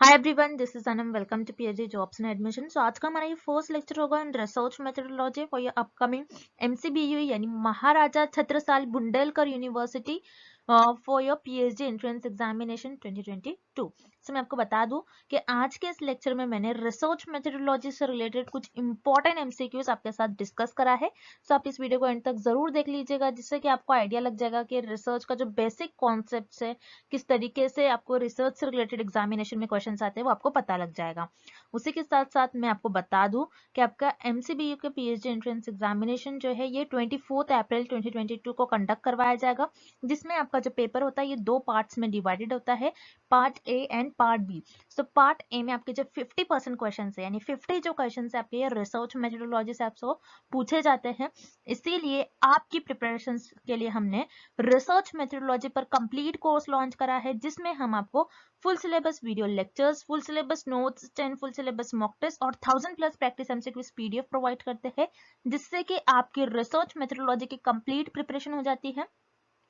Hi everyone, this is Anam. Welcome to PhD jobs and admission. So आज का हमारा ये फर्स्ट लेक्चर होगा in research methodology for your upcoming MCBU यानी Maharaja Chhatrasal Bundelkhand university for your PhD entrance examination 2022। So मैं आपको बता दूं कि आज के इस लेक्चर में मैंने रिसर्च मेथोडोलॉजी से रिलेटेड कुछ इंपॉर्टेंट एमसीक्यूज आपके साथ डिस्कस करा है। सो आप इस वीडियो को एंड तक जरूर देख लीजिएगा, जिससे कि आपको आइडिया लग जाएगा कि रिसर्च का जो बेसिक कॉन्सेप्ट है, किस तरीके से आपको रिसर्च से रिलेटेड एग्जामिनेशन में क्वेश्चंस आते हैं वो आपको पता लग जाएगा। उसी के साथ साथ मैं आपको बता दूं कि आपका एमसीबीयू के पीएचडी एंट्रेंस एग्जामिनेशन जो है ये 24 अप्रैल 2022 को कंडक्ट करवाया जाएगा, जिसमें आपका जो पेपर होता है ये दो पार्ट्स में डिवाइडेड होता है, part A and part B. So part A में आपके जो 50% क्वेश्चन है यानी 50 जो क्वेश्चन है आपके ये रिसर्च मेथोडोलॉजी से आपसे पूछे जाते हैं। इसीलिए आपकी प्रिपरेशन के लिए हमने रिसर्च मेथोडोलॉजी पर कंप्लीट कोर्स लॉन्च करा है, जिसमें हम आपको full syllabus video lectures, full syllabus notes, 10 full syllabus mock test और 1000+ प्रैक्टिस एमसीक्यूज पीडीएफ प्रोवाइड करते हैं, जिससे कि आपकी रिसर्च मेथोडोलॉजी की कंप्लीट प्रिपरेशन हो जाती है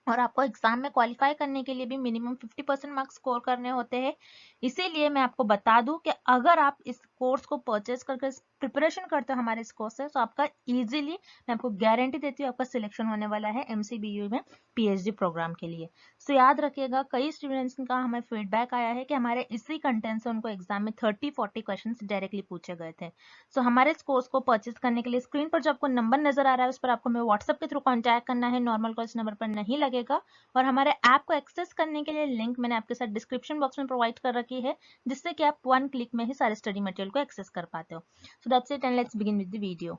और आपको एग्जाम में क्वालिफाई करने के लिए भी मिनिमम 50% मार्क्स स्कोर करने होते हैं। इसीलिए मैं आपको बता दूं कि अगर आप इस कोर्स को परचेज करके प्रिपरेशन करते हो हमारे इस कोर्स से, तो आपका इजीली मैं आपको गारंटी देती हूँ आपका सिलेक्शन होने वाला है एमसीबीयू में पीएचडी प्रोग्राम के लिए। सो याद रखिएगा, कई स्टूडेंट्स का हमें फीडबैक आया है कि हमारे इसी कंटेंट से उनको एग्जाम में 30-40 क्वेश्चन डायरेक्टली पूछे गए थे। सो हमारे इस कोर्स को परचेज करने के लिए स्क्रीन पर जो आपको नंबर नजर आ रहा है उस पर आपको हमें व्हाट्सएप के थ्रू कॉन्टैक्ट करना है, नॉर्मल कॉल इस नंबर पर नहीं लगेगा। और हमारे ऐप को एक्सेस करने के लिए लिंक मैंने आपके साथ डिस्क्रिप्शन बॉक्स में प्रोवाइड कर रखी है, जिससे कि आप 1 क्लिक में ही सारे स्टडी मटेरियल को एक्सेस कर पाते हो। So that's it and let's begin with the video.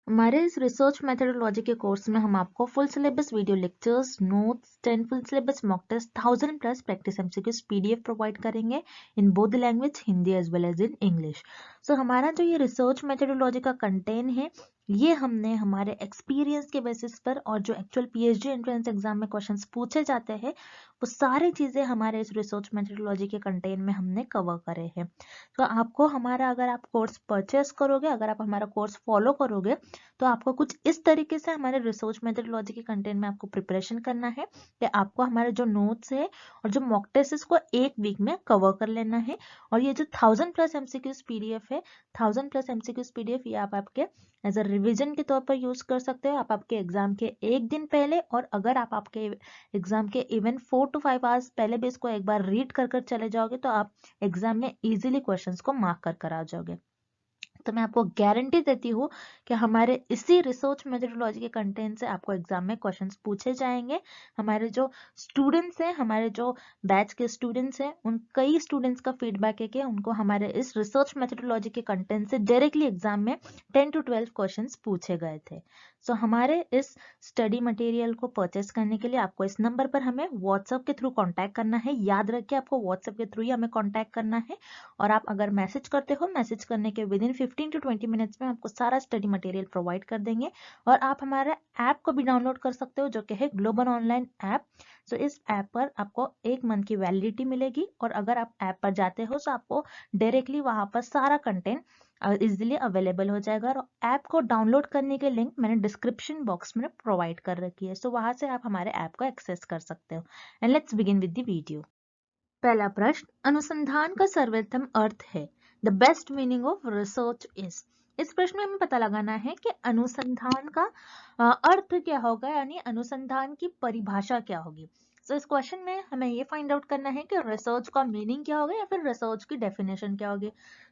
हमारे इस रिसर्च मेथोडोलॉजी के कोर्स में हम आपको full syllabus video lectures, notes, 10 full syllabus mock test, 1000+ practice MCQs PDF provide करेंगे in both language, Hindi as well as in English. So हमारा जो ये रिसर्च मेथोडोलॉजी का कंटेंट है ये हमने हमारे एक्सपीरियंस के बेसिस पर और जो एक्चुअल पीएचडी एंट्रेंस एग्जाम में क्वेश्चंस पूछे जाते हैं वो सारी चीजें हमारे इस रिसर्च मेथोडोलॉजी के कंटेंट में हमने कवर करे हैं। तो आपको हमारा, अगर आप कोर्स परचेस करोगे, अगर आप हमारा कोर्स फॉलो करोगे, तो आपको कुछ इस तरीके से हमारे रिसर्च मेथोडोलॉजी के कंटेंट में आपको प्रिपरेशन करना है कि आपको हमारे जो नोट्स है और जो मॉक टेस्ट को एक वीक में कवर कर लेना है। और ये जो 1000+ एमसीक्यूज पीडीएफ है, 1000+ एमसीक्यूज पीडीएफ ये आप आपके एज अ रिविजन के तौर पर यूज कर सकते हो, आप आपके एग्जाम के एक दिन पहले, और अगर आप आपके एग्जाम के इवन 4 to 5 आवर्स पहले भी इसको एक बार रीड कर चले जाओगे तो आप एग्जाम में इजीली क्वेश्चंस को मार्क कर आ जाओगे। तो मैं आपको गारंटी देती हूँ कि हमारे इसी रिसर्च मेथोडोलॉजी के कंटेंट से आपको एग्जाम में क्वेश्चंस पूछे जाएंगे। हमारे जो स्टूडेंट्स हैं, हमारे जो बैच के स्टूडेंट्स हैं, उन कई स्टूडेंट्स का फीडबैक है कि उनको हमारे इस रिसर्च मेथोडोलॉजी के कंटेंट से डायरेक्टली एग्जाम में 10 to 12 क्वेश्चंस पूछे गए थे। सो हमारे इस स्टडी मटेरियल को परचेस करने के लिए आपको इस नंबर पर हमें व्हाट्सएप के थ्रू कॉन्टैक्ट करना है। याद रखिए, आपको व्हाट्सएप के थ्रू ही हमें कॉन्टैक्ट करना है। और आप अगर मैसेज करते हो, मैसेज करने के विद इन 15 to 20 मिनट्स में आपको सारा स्टडी मटेरियल प्रोवाइड कर देंगे। और आप हमारे ऐप को भी डाउनलोड कर सकते हो, जो कि है ग्लोबल ऑनलाइन ऐप। सो इस ऐप पर आपको 1 मंथ की वैलिडिटी मिलेगी, और अगर आप ऐप पर जाते हो तो आपको डायरेक्टली वहां पर सारा कंटेंट इजिली अवेलेबल हो जाएगा। और ऐप को डाउनलोड करने के लिंक मैंने डिस्क्रिप्शन बॉक्स में प्रोवाइड कर रखी है, सो वहां से आप हमारे ऐप को एक्सेस कर सकते हो। And let's begin with the video. पहला प्रश्न, अनुसंधान का सर्वोत्तम अर्थ है। The best meaning of research is. इस प्रश्न में हमें पता लगाना है कि अनुसंधान का अर्थ क्या होगा, यानी अनुसंधान की परिभाषा क्या होगी। सो इस क्वेश्चन में हमें ये फाइंड आउट करना है कि रिसर्च का मीनिंग क्या होगा या फिर रिसर्च की डेफिनेशन क्या होगी।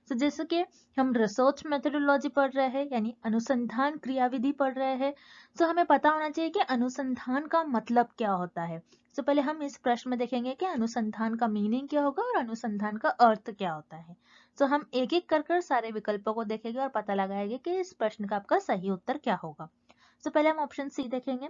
सो जैसे कि हम रिसर्च मेथोडोलॉजी पढ़ रहे हैं यानी अनुसंधान क्रियाविधि पढ़ रहे हैं, तो हमें पता होना चाहिए कि अनुसंधान का मतलब क्या होता है। तो पहले हम इस प्रश्न में देखेंगे कि अनुसंधान का मीनिंग क्या होगा और अनुसंधान का अर्थ क्या होता है। तो हम एक एक कर सारे विकल्पों को देखेंगे और पता लगाएंगे कि इस प्रश्न का आपका सही उत्तर क्या होगा। तो पहले हम ऑप्शन सी देखेंगे।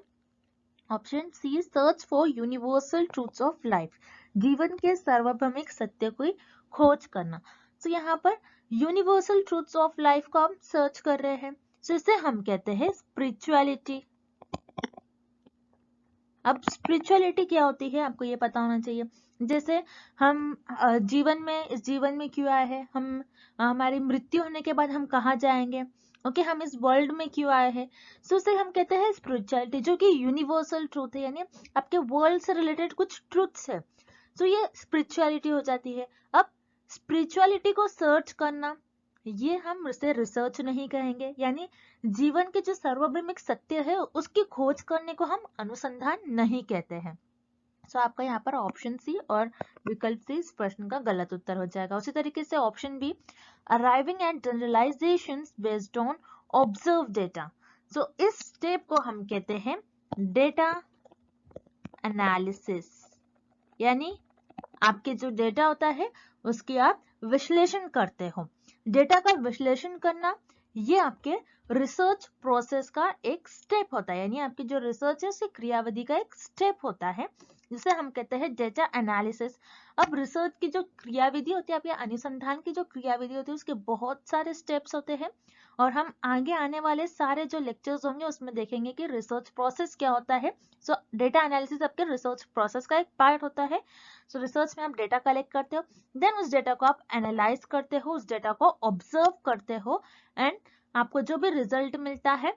Option C, search for universal truths of life. जीवन के सार्वभौमिक सत्य की खोज करना। तो यहाँ पर यूनिवर्सल ट्रूथ्स ऑफ लाइफ को हम सर्च कर रहे हैं, तो इसे हम कहते हैं स्पिरिचुअलिटी। अब स्पिरिचुअलिटी क्या होती है आपको ये पता होना चाहिए। जैसे हम जीवन में, इस जीवन में क्यों आए हैं, हम हमारी मृत्यु होने के बाद हम कहाँ जाएंगे, ओके, हम इस वर्ल्ड में क्यों आए हैं। सो उसे हम कहते हैं स्पिरिचुअलिटी, जो कि यूनिवर्सल ट्रूथ है, यानी आपके वर्ल्ड से रिलेटेड कुछ ट्रूथ्स है। सो ये स्पिरिचुअलिटी हो जाती है। अब स्पिरिचुअलिटी को सर्च करना, ये हम इसे रिसर्च नहीं कहेंगे, यानी जीवन के जो सार्वभौमिक सत्य है उसकी खोज करने को हम अनुसंधान नहीं कहते हैं। सो आपका यहाँ पर ऑप्शन सी और विकल्प सी इस प्रश्न का गलत उत्तर हो जाएगा। उसी तरीके से option B, arriving at generalisations based on observe data. So इस स्टेप को हम कहते हैं डेटा एनालिसिस, यानी आपके जो डेटा होता है उसकी आप विश्लेषण करते हो। डेटा का विश्लेषण करना ये आपके रिसर्च प्रोसेस का एक स्टेप होता है, यानी आपकी जो रिसर्च है उसकी क्रियाविधि का एक स्टेप होता है जिसे हम कहते हैं डेटा एनालिसिस। अब रिसर्च की जो क्रियाविधि होती है, आपके अनुसंधान की जो क्रियाविधि होती है उसके बहुत सारे स्टेप्स होते हैं और हम आगे आने वाले सारे जो लेक्चर्स होंगे उसमें देखेंगे कि रिसर्च प्रोसेस क्या होता है। सो डेटा एनालिसिस आपके रिसर्च प्रोसेस का एक पार्ट होता है। सो रिसर्च में आप डेटा कलेक्ट करते हो, देन उस डेटा को आप एनालाइज करते हो, उस डेटा को ऑब्जर्व करते हो एंड आपको जो भी रिजल्ट मिलता है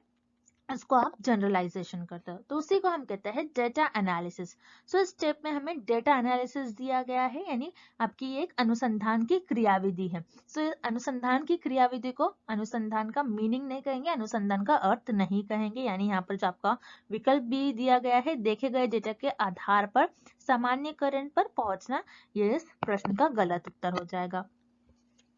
उसको आप जनरलाइजेशन करते हो, तो उसी को हम कहते हैं डेटा एनालिसिस। सो इस स्टेप में हमें डेटा एनालिसिस दिया गया है, यानी आपकी एक अनुसंधान की क्रियाविधि है। सो अनुसंधान की क्रियाविधि को अनुसंधान का मीनिंग नहीं कहेंगे, अनुसंधान का अर्थ नहीं कहेंगे, यानी यहाँ पर जो आपका विकल्प भी दिया गया है देखे गए डेटा के आधार पर सामान्यकरण पर पहुंचना, ये इस प्रश्न का गलत उत्तर हो जाएगा।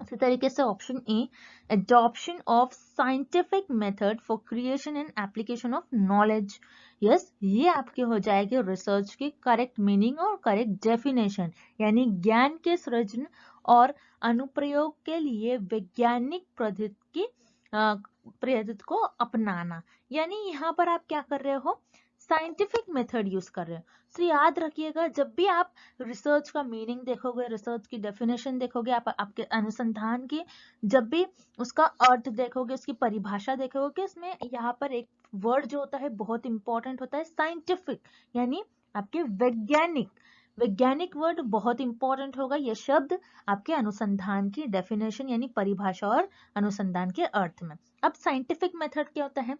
इसी तरीके से option A, adoption of scientific method for creation and application of knowledge। Yes, ये आपके हो जाएगी रिसर्च की करेक्ट मीनिंग और करेक्ट डेफिनेशन, यानी ज्ञान के सृजन और अनुप्रयोग के लिए वैज्ञानिक पद्धति को अपनाना, यानी यहाँ पर आप क्या कर रहे हो, साइंटिफिक मेथड यूज कर रहे हो। तो याद रखिएगा, जब भी आप रिसर्च का मीनिंग देखोगे, रिसर्च की डेफिनेशन देखोगे, आप आपके अनुसंधान की जब भी उसका अर्थ देखोगे, उसकी परिभाषा देखोगे, इसमें यहाँ पर एक वर्ड जो होता है बहुत इंपॉर्टेंट होता है, साइंटिफिक, यानी आपके वैज्ञानिक। वैज्ञानिक वर्ड बहुत इंपॉर्टेंट होगा, यह शब्द आपके अनुसंधान की डेफिनेशन यानी परिभाषा और अनुसंधान के अर्थ में। अब साइंटिफिक मेथड क्या होता है,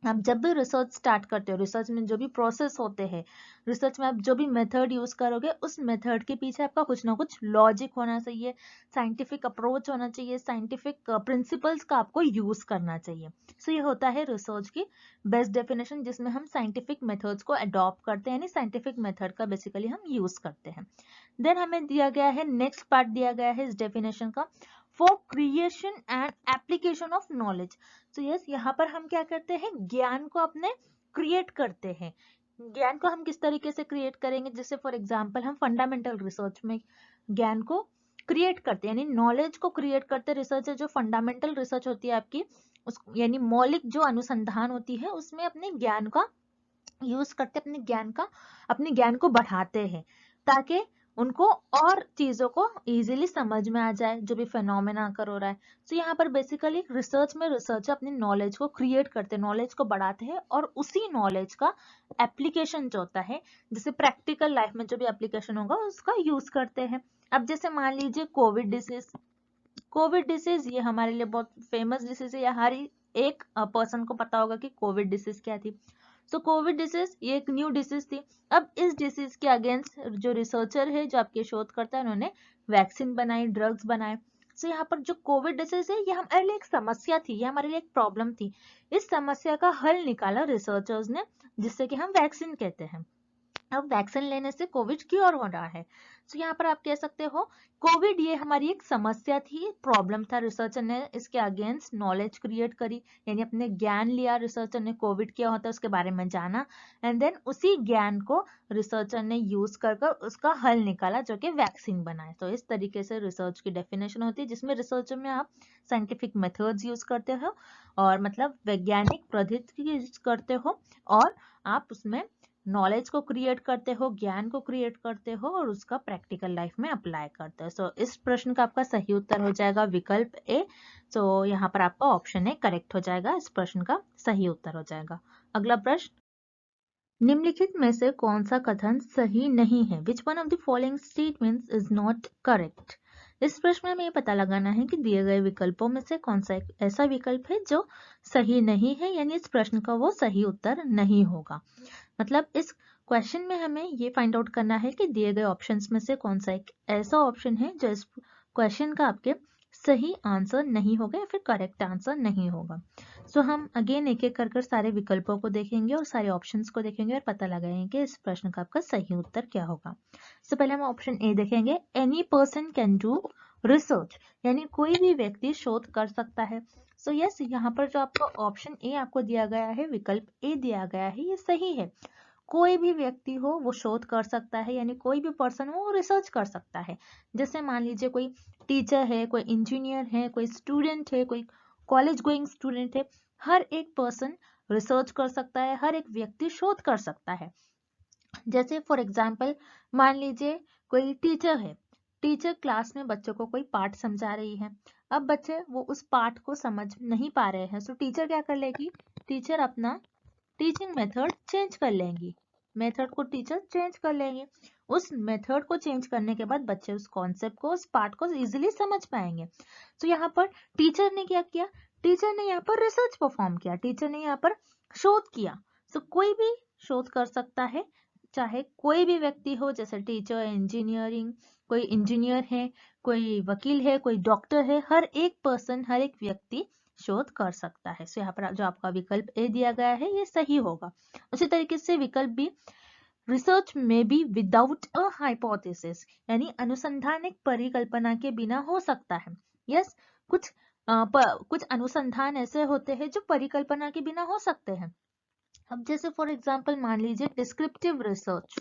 आप जब भी रिसर्च स्टार्ट करते हो, रिसर्च में जो भी प्रोसेस होते हैं, रिसर्च में आप जो भी मेथड यूज करोगे उस मेथड के पीछे आपका कुछ ना कुछ लॉजिक होना चाहिए, साइंटिफिक अप्रोच होना चाहिए, साइंटिफिक प्रिंसिपल्स का आपको यूज करना चाहिए। सो ये होता है रिसर्च की बेस्ट डेफिनेशन, जिसमें हम साइंटिफिक मेथड्स को अडॉप्ट करते हैं, यानी साइंटिफिक मेथड का बेसिकली हम यूज करते हैं। देन हमें दिया गया है, नेक्स्ट पार्ट दिया गया है इस डेफिनेशन का, for creation and application of knowledge. तो यस, यहाँ पर हम क्या करते हैं, ज्ञान को अपने क्रिएट करते हैं। ज्ञान को हम किस तरीके से क्रिएट करेंगे, जैसे फॉर एग्जांपल हम फंडामेंटल रिसर्च में ज्ञान को क्रिएट करते हैं, यानी नॉलेज को क्रिएट करते रिसर्च है। जो फंडामेंटल रिसर्च होती है आपकी, उस यानी मौलिक जो अनुसंधान होती है उसमें अपने ज्ञान का यूज करते, अपने ज्ञान को बढ़ाते हैं ताकि उनको और चीजों को इजीली समझ में आ जाए, जो भी फेनोमेना अकर हो रहा है। तो यहाँ पर बेसिकली रिसर्च में रिसर्चर अपनी नॉलेज को क्रिएट करते हैं, नॉलेज को बढ़ाते हैं और उसी नॉलेज का एप्लीकेशन जो होता है, जैसे प्रैक्टिकल लाइफ में जो भी एप्लीकेशन होगा उसका यूज करते हैं। अब जैसे मान लीजिए कोविड डिसीज ये हमारे लिए बहुत फेमस डिसीज है, या हर एक पर्सन को पता होगा कि कोविड डिसीज क्या थी। सो कोविड डिसीज ये एक न्यू डिसीज थी। अब इस डिसीज के अगेंस्ट जो रिसर्चर है, जो आपके शोधकर्ता है, उन्होंने वैक्सीन बनाई, ड्रग्स बनाए। सो यहाँ पर जो कोविड डिसीज है ये हमारे लिए एक समस्या थी, ये हमारे लिए एक प्रॉब्लम थी। इस समस्या का हल निकाला रिसर्चर्स ने, जिससे कि हम वैक्सीन कहते हैं। अब वैक्सीन लेने से कोविड क्योर हो रहा है। तो यहाँ पर आप कह सकते हो कोविड ये हमारी एक समस्या थी, प्रॉब्लम था, रिसर्चर ने इसके अगेंस्ट नॉलेज क्रिएट करी, यानी अपने ज्ञान लिया रिसर्चर ने, कोविड क्या होता है उसके बारे में जाना एंड देन उसी ज्ञान को रिसर्चर ने यूज कर उसका हल निकाला जो कि वैक्सीन बनाए। तो इस तरीके से रिसर्च की डेफिनेशन होती है, जिसमें रिसर्च में आप साइंटिफिक मेथड्स यूज करते हो और मतलब वैज्ञानिक पद्धति यूज करते हो और आप उसमें नॉलेज को क्रिएट करते हो, ज्ञान को क्रिएट करते हो और उसका प्रैक्टिकल लाइफ में अप्लाई करते हो। सो इस प्रश्न का आपका सही उत्तर हो जाएगा विकल्प ए। सो यहाँ पर आपका ऑप्शन ए करेक्ट हो जाएगा, इस प्रश्न का सही उत्तर हो जाएगा। अगला प्रश्न, निम्नलिखित में से कौन सा कथन सही नहीं है, which one of the following statements is not correct. इस प्रश्न में हमें ये पता लगाना है कि दिए गए विकल्पों में से कौन सा एक ऐसा विकल्प है जो सही नहीं है, यानी इस प्रश्न का वो सही उत्तर नहीं होगा। मतलब इस क्वेश्चन में हमें ये फाइंड आउट करना है कि दिए गए ऑप्शंस में से कौन सा एक ऐसा ऑप्शन है जो इस क्वेश्चन का आपके सही आंसर नहीं होगा या फिर करेक्ट आंसर नहीं होगा। सो हम अगेन एक एक कर सारे विकल्पों को देखेंगे और सारे ऑप्शंस को देखेंगे और पता लगाएंगे कि इस प्रश्न का आपका सही उत्तर क्या होगा। सो पहले हम ऑप्शन ए देखेंगे, any person can do research, यानी कोई भी व्यक्ति शोध कर सकता है। सो यस, यहाँ पर जो आपको ऑप्शन ए आपको दिया गया है, विकल्प ए दिया गया है, ये सही है। कोई भी व्यक्ति हो वो शोध कर सकता है, यानी कोई भी पर्सन हो वो रिसर्च कर सकता है। जैसे मान लीजिए कोई टीचर है, कोई इंजीनियर है, कोई स्टूडेंट है, कोई कॉलेज गोइंग स्टूडेंट है, हर एक पर्सन रिसर्च कर सकता है, हर एक व्यक्ति शोध कर सकता है। जैसे फॉर एग्जाम्पल मान लीजिए कोई टीचर है, टीचर क्लास में बच्चों को कोई पाठ समझा रही है। अब बच्चे वो उस पाठ को समझ नहीं पा रहे हैं, सो टीचर क्या कर लेगी, टीचर अपना टीचिंग मेथड चेंज कर लेंगी, मेथड को टीचर चेंज कर लेंगे। उस मेथड को चेंज करने के बाद बच्चे उस कॉन्सेप्ट को, उस पार्ट को इजीली समझ पाएंगे। तो यहाँ पर टीचर ने क्या किया, टीचर ने यहाँ पर रिसर्च परफॉर्म किया, टीचर ने यहाँ पर शोध किया। सो कोई भी शोध कर सकता है, चाहे कोई भी व्यक्ति हो, जैसे टीचर, इंजीनियरिंग, कोई इंजीनियर है, कोई वकील है, कोई डॉक्टर है, हर एक पर्सन, हर एक व्यक्ति शोध कर सकता है। सो यहाँ पर जो आपका विकल्प ए दिया गया है ये सही होगा। उसी तरीके से विकल्प बी, रिसर्च में बी विदाउट अ हाइपोथेसिस, यानी अनुसंधान एक परिकल्पना के बिना हो सकता है। यस, कुछ अनुसंधान ऐसे होते हैं जो परिकल्पना के बिना हो सकते हैं। अब जैसे फॉर एग्जांपल मान लीजिए डिस्क्रिप्टिव रिसर्च,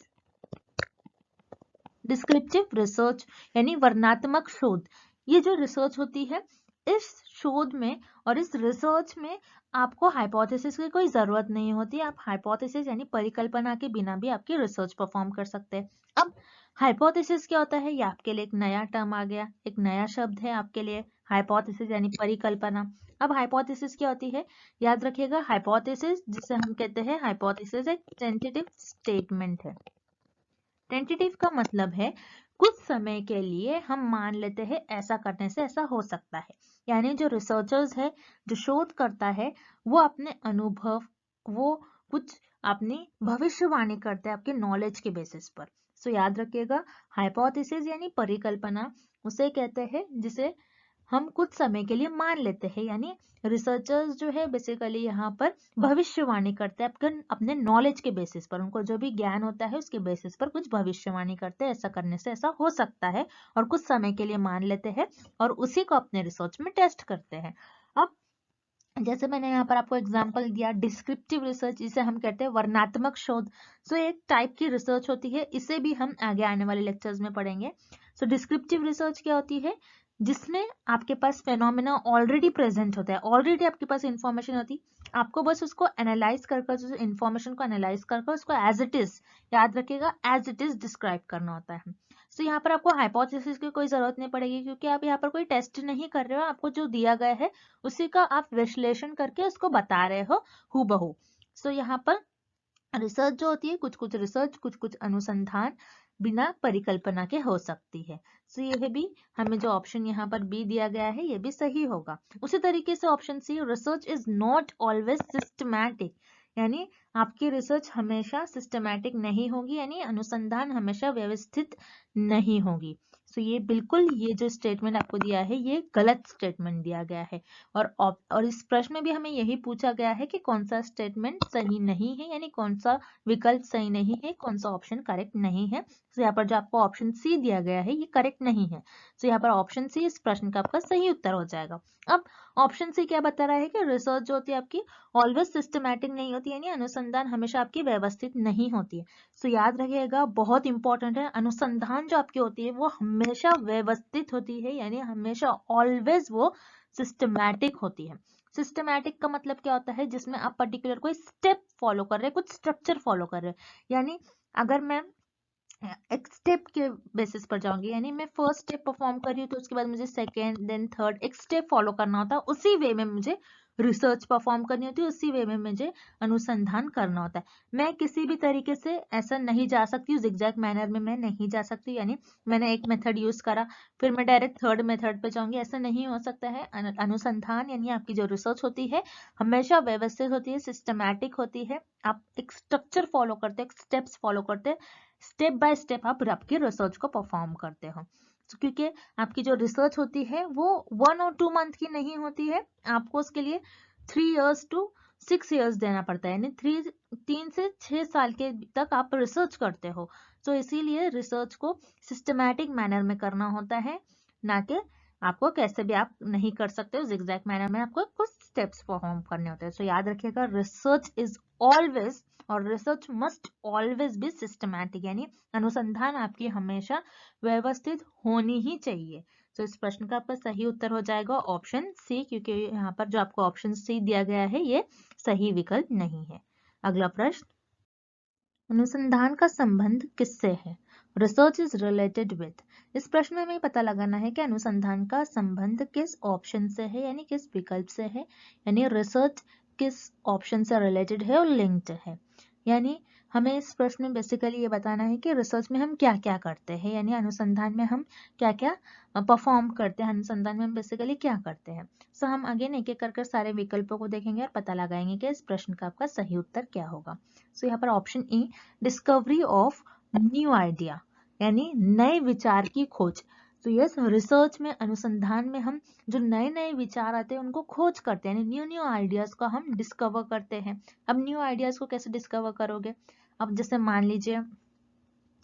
डिस्क्रिप्टिव रिसर्च यानी वर्णनात्मक शोध। ये जो रिसर्च होती है, इस शोध में और इस रिसर्च में आपको हाइपोथेसिस की कोई जरूरत नहीं होती। आप हाइपोथेसिस यानी परिकल्पना के बिना भी आपकी रिसर्च परफॉर्म कर सकते हैं। अब हाइपोथेसिस क्या होता है, ये आपके लिए एक नया टर्म आ गया, एक नया शब्द है आपके लिए, हाइपोथेसिस यानी परिकल्पना। अब हाइपोथेसिस क्या होती है, याद रखिएगा, हाइपोथेसिस जिसे हम कहते हैं, हाइपोथेसिस एक टेंटेटिव स्टेटमेंट है। टेंटेटिव का मतलब है कुछ समय के लिए हम मान लेते हैं ऐसा करने से ऐसा हो सकता है। यानी जो रिसर्चर्स है, जो शोध करता है, वो अपने अनुभव, वो कुछ अपनी भविष्यवाणी करते हैं आपके नॉलेज के बेसिस पर। सो याद रखिएगा, हाइपोथेसिस यानी परिकल्पना उसे कहते हैं जिसे हम कुछ समय के लिए मान लेते हैं। यानी रिसर्चर्स जो है बेसिकली यहाँ पर भविष्यवाणी करते हैं अपने नॉलेज के बेसिस पर, उनको जो भी ज्ञान होता है उसके बेसिस पर कुछ भविष्यवाणी करते हैं, ऐसा करने से ऐसा हो सकता है, और कुछ समय के लिए मान लेते हैं और उसी को अपने रिसर्च में टेस्ट करते हैं। अब जैसे मैंने यहाँ पर आपको एग्जांपल दिया, डिस्क्रिप्टिव रिसर्च जिसे हम कहते हैं वर्णनात्मक शोध। सो एक टाइप की रिसर्च होती है, इसे भी हम आगे आने वाले लेक्चर्स में पढ़ेंगे। सो डिस्क्रिप्टिव रिसर्च क्या होती है, जिसमें आपके पास फेनोमेना ऑलरेडी प्रेजेंट होता है, ऑलरेडी आपके पास इंफॉर्मेशन होती, आपको बस उसको एनालाइज कर इंफॉर्मेशन को एनालाइज कर उसको एज इट इज, याद रखिएगा, एज इट इज डिस्क्राइब करना होता है। सो यहाँ पर आपको हाइपोथेसिस की कोई जरूरत नहीं पड़ेगी, क्योंकि आप यहाँ पर कोई टेस्ट नहीं कर रहे हो, आपको जो दिया गया है उसी का आप विश्लेषण करके उसको बता रहे हो हूबहू। सो यहाँ पर रिसर्च जो होती है, कुछ कुछ रिसर्च, कुछ कुछ अनुसंधान बिना परिकल्पना के हो सकती है। सो यह भी हमें जो ऑप्शन यहाँ पर बी दिया गया है ये भी सही होगा। उसी तरीके से option C, research is not always systematic, यानी आपकी रिसर्च हमेशा सिस्टमैटिक नहीं होगी, यानी अनुसंधान हमेशा व्यवस्थित नहीं होगी। सो ये बिल्कुल, ये जो स्टेटमेंट आपको दिया है ये गलत स्टेटमेंट दिया गया है। और इस प्रश्न में भी हमें यही पूछा गया है कि कौन सा स्टेटमेंट सही नहीं है, यानी कौन सा विकल्प सही नहीं है, कौन सा ऑप्शन करेक्ट नहीं है। तो यहाँ पर जो आपको ऑप्शन सी दिया गया है ये करेक्ट नहीं है। तो यहाँ पर ऑप्शन सी इस प्रश्न का आपका सही उत्तर हो जाएगा। अब ऑप्शन सी क्या बता रहा है कि रिसर्च जो होती है आपकी ऑलवेज सिस्टमैटिक नहीं होती, यानी अनुसंधान हमेशा आपकी व्यवस्थित नहीं होती है। सो याद रखिएगा, बहुत इंपॉर्टेंट है, अनुसंधान जो आपकी होती है वो हमेशा व्यवस्थित होती है, यानी हमेशा ऑलवेज वो सिस्टमैटिक होती है। सिस्टमैटिक का मतलब क्या होता है, जिसमें आप पर्टिकुलर कोई स्टेप फॉलो कर रहे हैं, कुछ स्ट्रक्चर फॉलो कर रहे हैं। यानी अगर मैं एक स्टेप के बेसिस पर जाऊंगी, यानी मैं फर्स्ट स्टेप परफॉर्म कर रही हूँ तो उसके बाद मुझे सेकेंड, देन थर्ड, एक स्टेप फॉलो करना होता है, उसी वे में मुझे रिसर्च परफॉर्म करनी होती है, उसी वे में मुझे अनुसंधान करना होता है। मैं किसी भी तरीके से ऐसा नहीं जा सकती हूँ, जिगजैग मैनर में मैं नहीं जा सकती, यानी मैंने एक मेथड यूज करा फिर मैं डायरेक्ट थर्ड मेथड पे जाऊंगी, ऐसा नहीं हो सकता है। अनुसंधान यानी आपकी जो रिसर्च होती है हमेशा व्यवस्थित होती है, सिस्टमैटिक होती है, आप एक स्ट्रक्चर फॉलो करते हैं, स्टेप्स फॉलो करते हैं, स्टेप बाय स्टेप आप आपकी रिसर्च को परफॉर्म करते हो। क्योंकि आपकी जो रिसर्च होती है वो 1 और 2 मंथ की नहीं होती है, आपको उसके लिए 3 years to 6 years देना पड़ता है, यानी 3 से 6 साल के तक आप रिसर्च करते हो। तो इसीलिए रिसर्च को सिस्टमैटिक मैनर में करना होता है, ना कि आपको कैसे भी आप नहीं कर सकते हो, जिगजैग मैनर में आपको कुछ स्टेप्स परफॉर्म करने होते हैं। सो याद रखिएगा, रिसर्च इज ऑलवेज और research must always be systematic, यानी अनुसंधान आपकी हमेशा व्यवस्थित होनी ही चाहिए। तो इस प्रश्न का आपका सही उत्तर हो जाएगा ऑप्शन सी, क्योंकि यहाँ पर जो आपको ऑप्शन सी दिया गया है ये सही विकल्प नहीं है। अगला प्रश्न, अनुसंधान का संबंध किससे है? Research is related with. इस प्रश्न में हमें पता लगाना है कि अनुसंधान का संबंध किस ऑप्शन से है, यानी किस विकल्प से है, यानी रिसर्च किस ऑप्शन से रिलेटेड है और लिंक्ड है। यानी हमें इस प्रश्न में बेसिकली ये बताना है कि रिसर्च में हम क्या क्या करते हैं, यानी अनुसंधान में हम क्या क्या परफॉर्म करते हैं, अनुसंधान में हम बेसिकली क्या करते हैं। सो हम अगेन एक एक कर सारे विकल्पों को देखेंगे और पता लगाएंगे कि इस प्रश्न का आपका सही उत्तर क्या होगा। सो यहाँ पर option E, discovery of new idea, यानी नए विचार की खोज। तो यस, रिसर्च में, अनुसंधान में हम जो नए नए विचार आते हैं उनको खोज करते हैं, यानी न्यू न्यू आइडियाज को हम डिस्कवर करते हैं। अब न्यू आइडियाज को कैसे डिस्कवर करोगे? अब जैसे मान लीजिए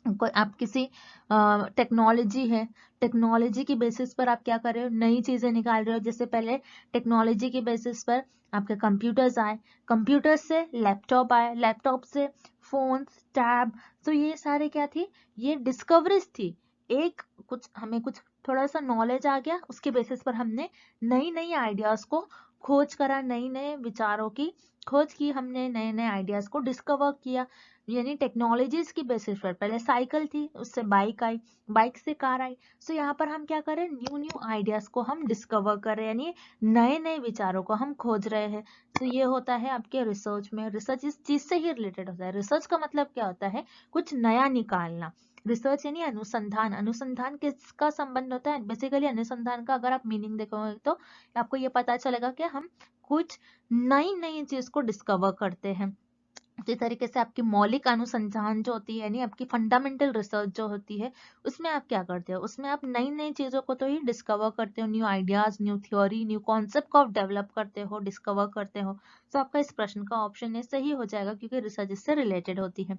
कोई आप किसी टेक्नोलॉजी है, टेक्नोलॉजी की बेसिस पर आप क्या कर रहे हो, नई चीजें निकाल रहे हो। जैसे पहले टेक्नोलॉजी की बेसिस पर आपके कंप्यूटर्स आए, कंप्यूटर से लैपटॉप आए, लैपटॉप से फोन्स, टैब। तो ये सारे क्या थी, ये डिस्कवरीज थी। एक कुछ हमें कुछ थोड़ा सा नॉलेज आ गया, उसके बेसिस पर हमने नई नई आइडियाज को खोज करा, नई नए विचारों की खोज की, हमने नए नए आइडियाज को डिस्कवर किया। यानी टेक्नोलॉजीज की बेसिस पर पहले साइकिल थी, उससे बाइक आई, बाइक से कार आई। सो यहाँ पर हम क्या करें, न्यू न्यू आइडियाज को हम डिस्कवर कर रहे हैं, यानी नए नए विचारों को हम खोज रहे हैं। तो ये होता है आपके रिसर्च में। रिसर्च इस चीज से ही रिलेटेड होता है। रिसर्च का मतलब क्या होता है, कुछ नया निकालना। रिसर्च यानी अनुसंधान। अनुसंधान किसका संबंध होता है? बेसिकली अनुसंधान का अगर आप मीनिंग देखोगे तो आपको ये पता चलेगा कि हम कुछ नई नई चीज को डिस्कवर करते हैं। इसी तरीके से आपकी मौलिक अनुसंधान जो होती है, यानी आपकी फंडामेंटल रिसर्च जो होती है, उसमें आप क्या करते हो, उसमें आप नई नई चीजों को तो ही डिस्कवर करते हो, new ideas, new theory, new concept को आप डेवलप करते हो, डिस्कवर करते हो। तो आपका इस प्रश्न का ऑप्शन ए सही हो जाएगा, क्योंकि रिसर्च इससे रिलेटेड होती है।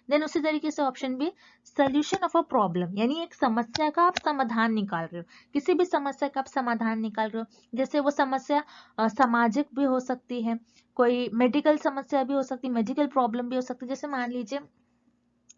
देन उसी तरीके से option B, solution of a problem, यानी एक समस्या का आप समाधान निकाल रहे हो। किसी भी समस्या का आप समाधान निकाल रहे हो, जैसे वो समस्या सामाजिक भी हो सकती है, कोई मेडिकल समस्या भी हो सकती है, मेडिकल प्रॉब्लम भी हो सकती है। जैसे मान लीजिए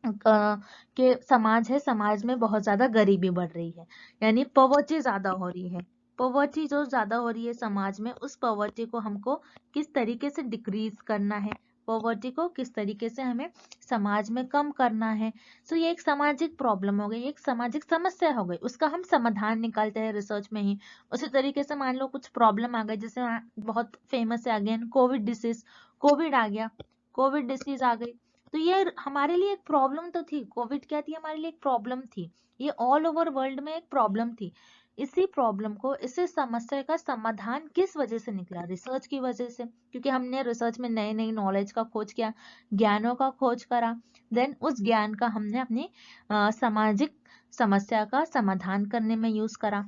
कि समाज है, समाज में बहुत ज्यादा गरीबी बढ़ रही है, यानी पॉवर्टी ज्यादा हो रही है। पॉवर्टी जो ज्यादा हो रही है समाज में, उस पॉवर्टी को हमको किस तरीके से डिक्रीज करना है, पॉवर्टी को किस तरीके से हमें समाज में कम करना है। सो ये एक सामाजिक प्रॉब्लम हो गई, एक सामाजिक समस्या हो गई, उसका हम समाधान निकालते हैं रिसर्च में ही। उसी तरीके से मान लो कुछ प्रॉब्लम आ गई, जैसे बहुत फेमस है अगेन कोविड डिसीज, कोविड आ गया, कोविड डिसीज आ गई। तो ये हमारे लिए एक प्रॉब्लम तो थी, कोविड क्या थी, हमारे लिए एक प्रॉब्लम थी, ये ऑल ओवर वर्ल्ड में एक प्रॉब्लम थी। इसी प्रॉब्लम को, इसी समस्या का समाधान किस वजह से निकला? रिसर्च की वजह से, क्योंकि हमने रिसर्च में नई नई नॉलेज का खोज किया, ज्ञानों का खोज करा। देन उस ज्ञान का हमने अपनी सामाजिक समस्या का समाधान करने में यूज करा।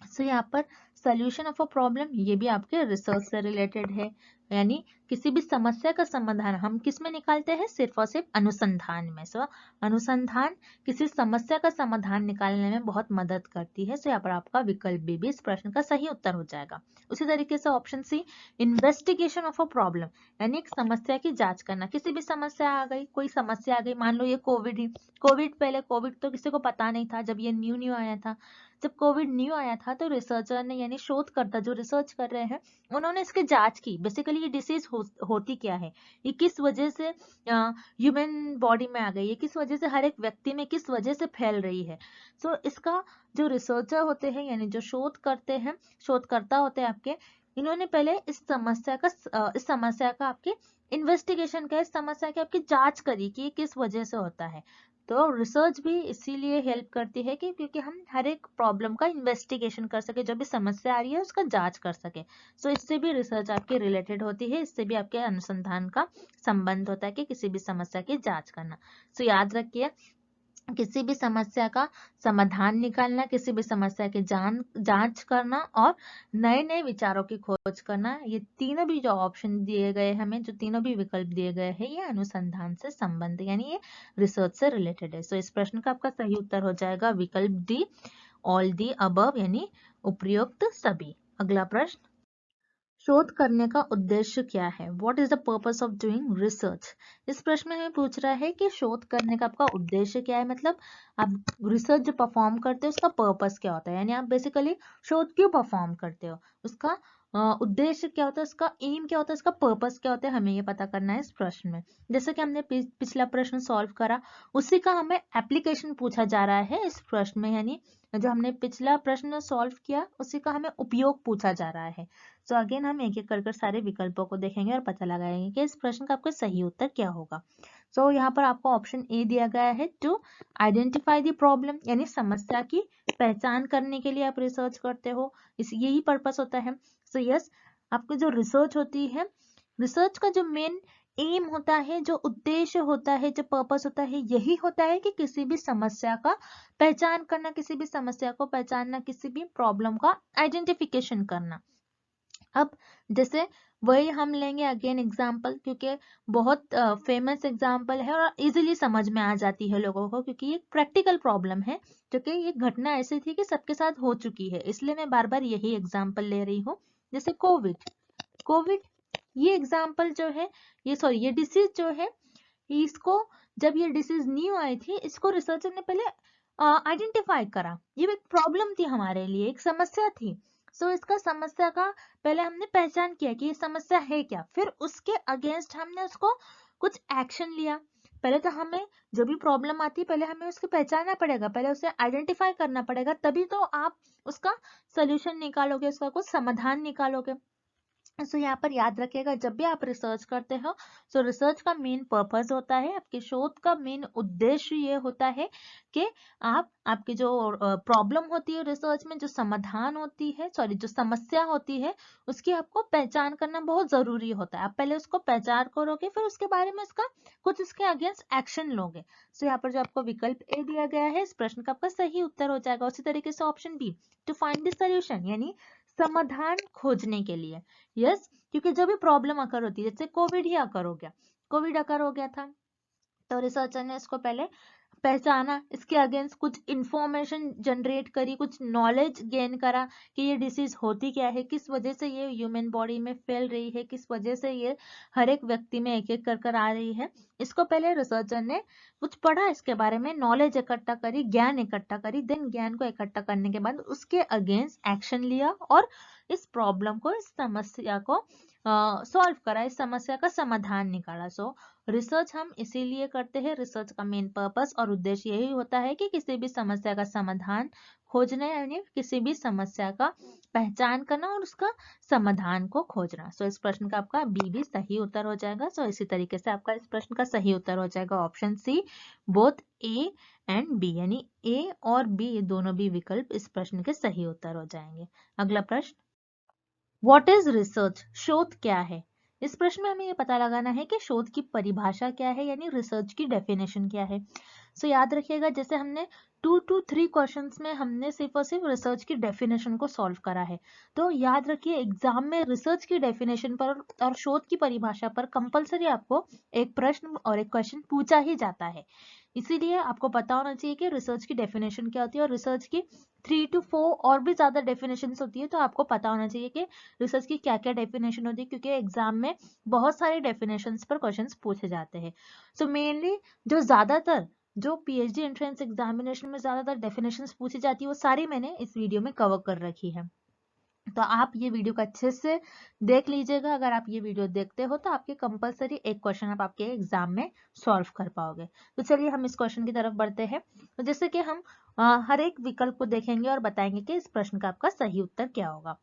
सो यहाँ पर सोल्यूशन ऑफ अ प्रॉब्लम, ये भी आपके रिसर्च से रिलेटेड है, यानी किसी भी समस्या का समाधान हम किस में निकालते हैं? सिर्फ और सिर्फ अनुसंधान में। सो अनुसंधान किसी समस्या का समाधान निकालने में बहुत मदद करती है। सो यहाँ पर आपका विकल्प भी इस प्रश्न का सही उत्तर हो जाएगा। उसी तरीके से option C, investigation of a problem, यानी एक समस्या की जांच करना। किसी भी समस्या आ गई, कोई समस्या आ गई, मान लो ये कोविड ही, कोविड, पहले कोविड तो किसी को पता नहीं था, जब ये न्यू न्यू आया था, जब कोविड न्यू आया था तो रिसर्चर ने, यानी शोधकर्ता जो रिसर्च कर रहे हैं, उन्होंने इसकी जांच की। बेसिकली ये डिसीज होती क्या है, ये किस वजह से ह्यूमन बॉडी में आ गई, ये किस वजह से हर एक व्यक्ति में किस वजह से फैल रही है। सो इसका जो रिसर्चर होते हैं, यानी जो शोध करते हैं, शोधकर्ता होते हैं आपके, इन्होंने पहले इस समस्या का आपके इन्वेस्टिगेशन का, इस समस्या की आपकी जांच करी कि ये किस वजह से होता है। तो रिसर्च भी इसीलिए हेल्प करती है कि क्योंकि हम हर एक प्रॉब्लम का इन्वेस्टिगेशन कर सके, जो भी समस्या आ रही है उसका जांच कर सके। सो इससे भी रिसर्च आपकी रिलेटेड होती है, इससे भी आपके अनुसंधान का संबंध होता है कि किसी भी समस्या की जांच करना। सो याद रखिए, किसी भी समस्या का समाधान निकालना, किसी भी समस्या की जांच करना और नए नए विचारों की खोज करना। ये तीनों भी जो ऑप्शन दिए गए हमें, जो तीनों भी विकल्प दिए गए हैं, ये अनुसंधान से संबंध यानी ये रिसर्च से रिलेटेड है। सो इस प्रश्न का आपका सही उत्तर हो जाएगा विकल्प डी, ऑल दी अबव यानी उपयुक्त सभी। अगला प्रश्न, शोध करने का उद्देश्य क्या है? What is the purpose of doing research? इस प्रश्न में हमें पूछ रहा है कि शोध करने का आपका उद्देश्य क्या है, मतलब आप रिसर्च जो परफॉर्म करते हो उसका पर्पस क्या होता है, यानी आप बेसिकली शोध क्यों परफॉर्म करते हो, उसका उद्देश्य क्या होता है, उसका एम क्या होता है, उसका पर्पस क्या होता है, हमें ये पता करना है इस प्रश्न में। जैसे कि हमने पिछला प्रश्न सॉल्व करा, उसी का हमें एप्लीकेशन पूछा जा रहा है इस प्रश्न में, यानी जो हमने पिछला प्रश्न सॉल्व किया उसी का हमें उपयोग पूछा जा रहा है। तो अगेन हम एक एक कर सारे विकल्पों को देखेंगे और पता लगाएंगे कि इस प्रश्न का आपका सही उत्तर क्या होगा। सो यहाँ पर आपको ऑप्शन ए दिया गया है, टू आइडेंटिफाई द प्रॉब्लम, यानी समस्या की पहचान करने के लिए आप रिसर्च करते हो, इस यही पर्पस होता है। सो यस, आपकी जो रिसर्च होती है, रिसर्च का जो मेन एम होता है, जो उद्देश्य होता है, जो पर्पस होता है, यही होता है कि किसी भी समस्या का पहचान करना, किसी भी समस्या को पहचानना, किसी भी प्रॉब्लम का आइडेंटिफिकेशन करना। अब जैसे वही हम लेंगे अगेन एग्जाम्पल, क्योंकि बहुत फेमस एग्जाम्पल है और इजीली समझ में आ जाती है लोगों को, क्योंकि ये प्रैक्टिकल प्रॉब्लम है, क्योंकि ये घटना ऐसी थी कि सबके साथ हो चुकी है, इसलिए मैं बार बार यही एग्जाम्पल ले रही हूँ। जैसे कोविड, कोविड ये एग्जाम्पल जो है, ये डिसीज जो है, इसको जब ये डिसीज न्यू आई थी, इसको रिसर्चर ने पहले आइडेंटिफाई करा, ये एक प्रॉब्लम थी हमारे लिए, एक समस्या थी। सो इसका समस्या का पहले हमने पहचान किया कि ये समस्या है क्या, फिर उसके अगेंस्ट हमने उसको कुछ एक्शन लिया। पहले तो हमें जो भी प्रॉब्लम आती है, पहले हमें उसको पहचानना पड़ेगा, पहले उसे आइडेंटिफाई करना पड़ेगा, तभी तो आप उसका सोल्यूशन निकालोगे, उसका कुछ समाधान निकालोगे। सो यहाँ पर याद रखिएगा, जब भी आप रिसर्च करते हो, सो रिसर्च का मेन पर्पस होता है, आपके शोध का मेन उद्देश्य ये होता है कि आप आपकी जो प्रॉब्लम होती है रिसर्च में, जो समाधान होती है, सॉरी जो समस्या होती है, उसकी आपको पहचान करना बहुत जरूरी होता है। आप पहले उसको पहचान करोगे, फिर उसके बारे में उसका कुछ उसके अगेंस्ट एक्शन लोगे। सो यहाँ पर जो आपको विकल्प ए दिया गया है, इस प्रश्न का आपका सही उत्तर हो जाएगा। उसी तरीके से option B, to find the solution, यानी समाधान खोजने के लिए। यस, क्योंकि जब भी प्रॉब्लम अकर होती है, जैसे कोविड ही अकर हो गया, कोविड अकर हो गया था, तो रिसर्चर ने इसको पहले पहचाना, इसके अगेंस्ट कुछ इंफॉर्मेशन जनरेट करी, कुछ नॉलेज गेन करा कि ये डिसीज होती क्या है, किस वजह से ये ह्यूमन बॉडी में फैल रही है, किस वजह से ये हर एक व्यक्ति में एक एक कर आ रही है। इसको पहले रिसर्चर ने कुछ पढ़ा, इसके बारे में नॉलेज इकट्ठा करी, ज्ञान इकट्ठा करी, देन ज्ञान को इकट्ठा करने के बाद उसके अगेंस्ट एक्शन लिया और इस प्रॉब्लम को, इस समस्या को सॉल्व करा, इस समस्या का समाधान निकाला। सो रिसर्च हम इसीलिए करते हैं, रिसर्च का मेन पर्पस और उद्देश्य यही होता है कि किसी भी समस्या का समाधान खोजना, यानी किसी भी समस्या का पहचान करना और उसका समाधान को खोजना। सो इस प्रश्न का आपका बी भी सही उत्तर हो जाएगा। सो इसी तरीके से आपका इस प्रश्न का सही उत्तर हो जाएगा option C, both A and B, यानी ए और बी ये दोनों भी विकल्प इस प्रश्न के सही उत्तर हो जाएंगे। अगला प्रश्न, व्हाट इज रिसर्च? शोध क्या है? इस प्रश्न में हमें ये पता लगाना है कि शोध की परिभाषा क्या है, यानी रिसर्च की डेफिनेशन क्या है। सो याद रखिएगा, जैसे हमने 2 to 3 क्वेश्चंस में हमने सिर्फ और सिर्फ रिसर्च की डेफिनेशन को सॉल्व करा है, तो याद रखिए एग्जाम में रिसर्च की डेफिनेशन पर और शोध की परिभाषा पर कंपलसरी आपको एक प्रश्न और एक क्वेश्चन पूछा ही जाता है। इसीलिए आपको पता होना चाहिए कि रिसर्च की डेफिनेशन क्या होती है, और रिसर्च की 3 to 4 और भी ज्यादा डेफिनेशन होती है, तो आपको पता होना चाहिए कि रिसर्च की क्या क्या डेफिनेशन होती है, क्योंकि एग्जाम में बहुत सारे डेफिनेशंस पर क्वेश्चंस पूछे जाते हैं। सो मेनली जो ज्यादातर जो पीएचडी एंट्रेंस एग्जामिनेशन में ज्यादातर डेफिनेशंस पूछी जाती है, वो सारी मैंने इस वीडियो में कवर कर रखी है, तो आप ये वीडियो को अच्छे से देख लीजिएगा। अगर आप ये वीडियो देखते हो तो आपके कंपलसरी एक क्वेश्चन आप आपके एग्जाम में सॉल्व कर पाओगे। तो चलिए हम इस क्वेश्चन की तरफ बढ़ते हैं। तो जैसे कि हम हर एक विकल्प को देखेंगे और बताएंगे कि इस प्रश्न का आपका सही उत्तर क्या होगा।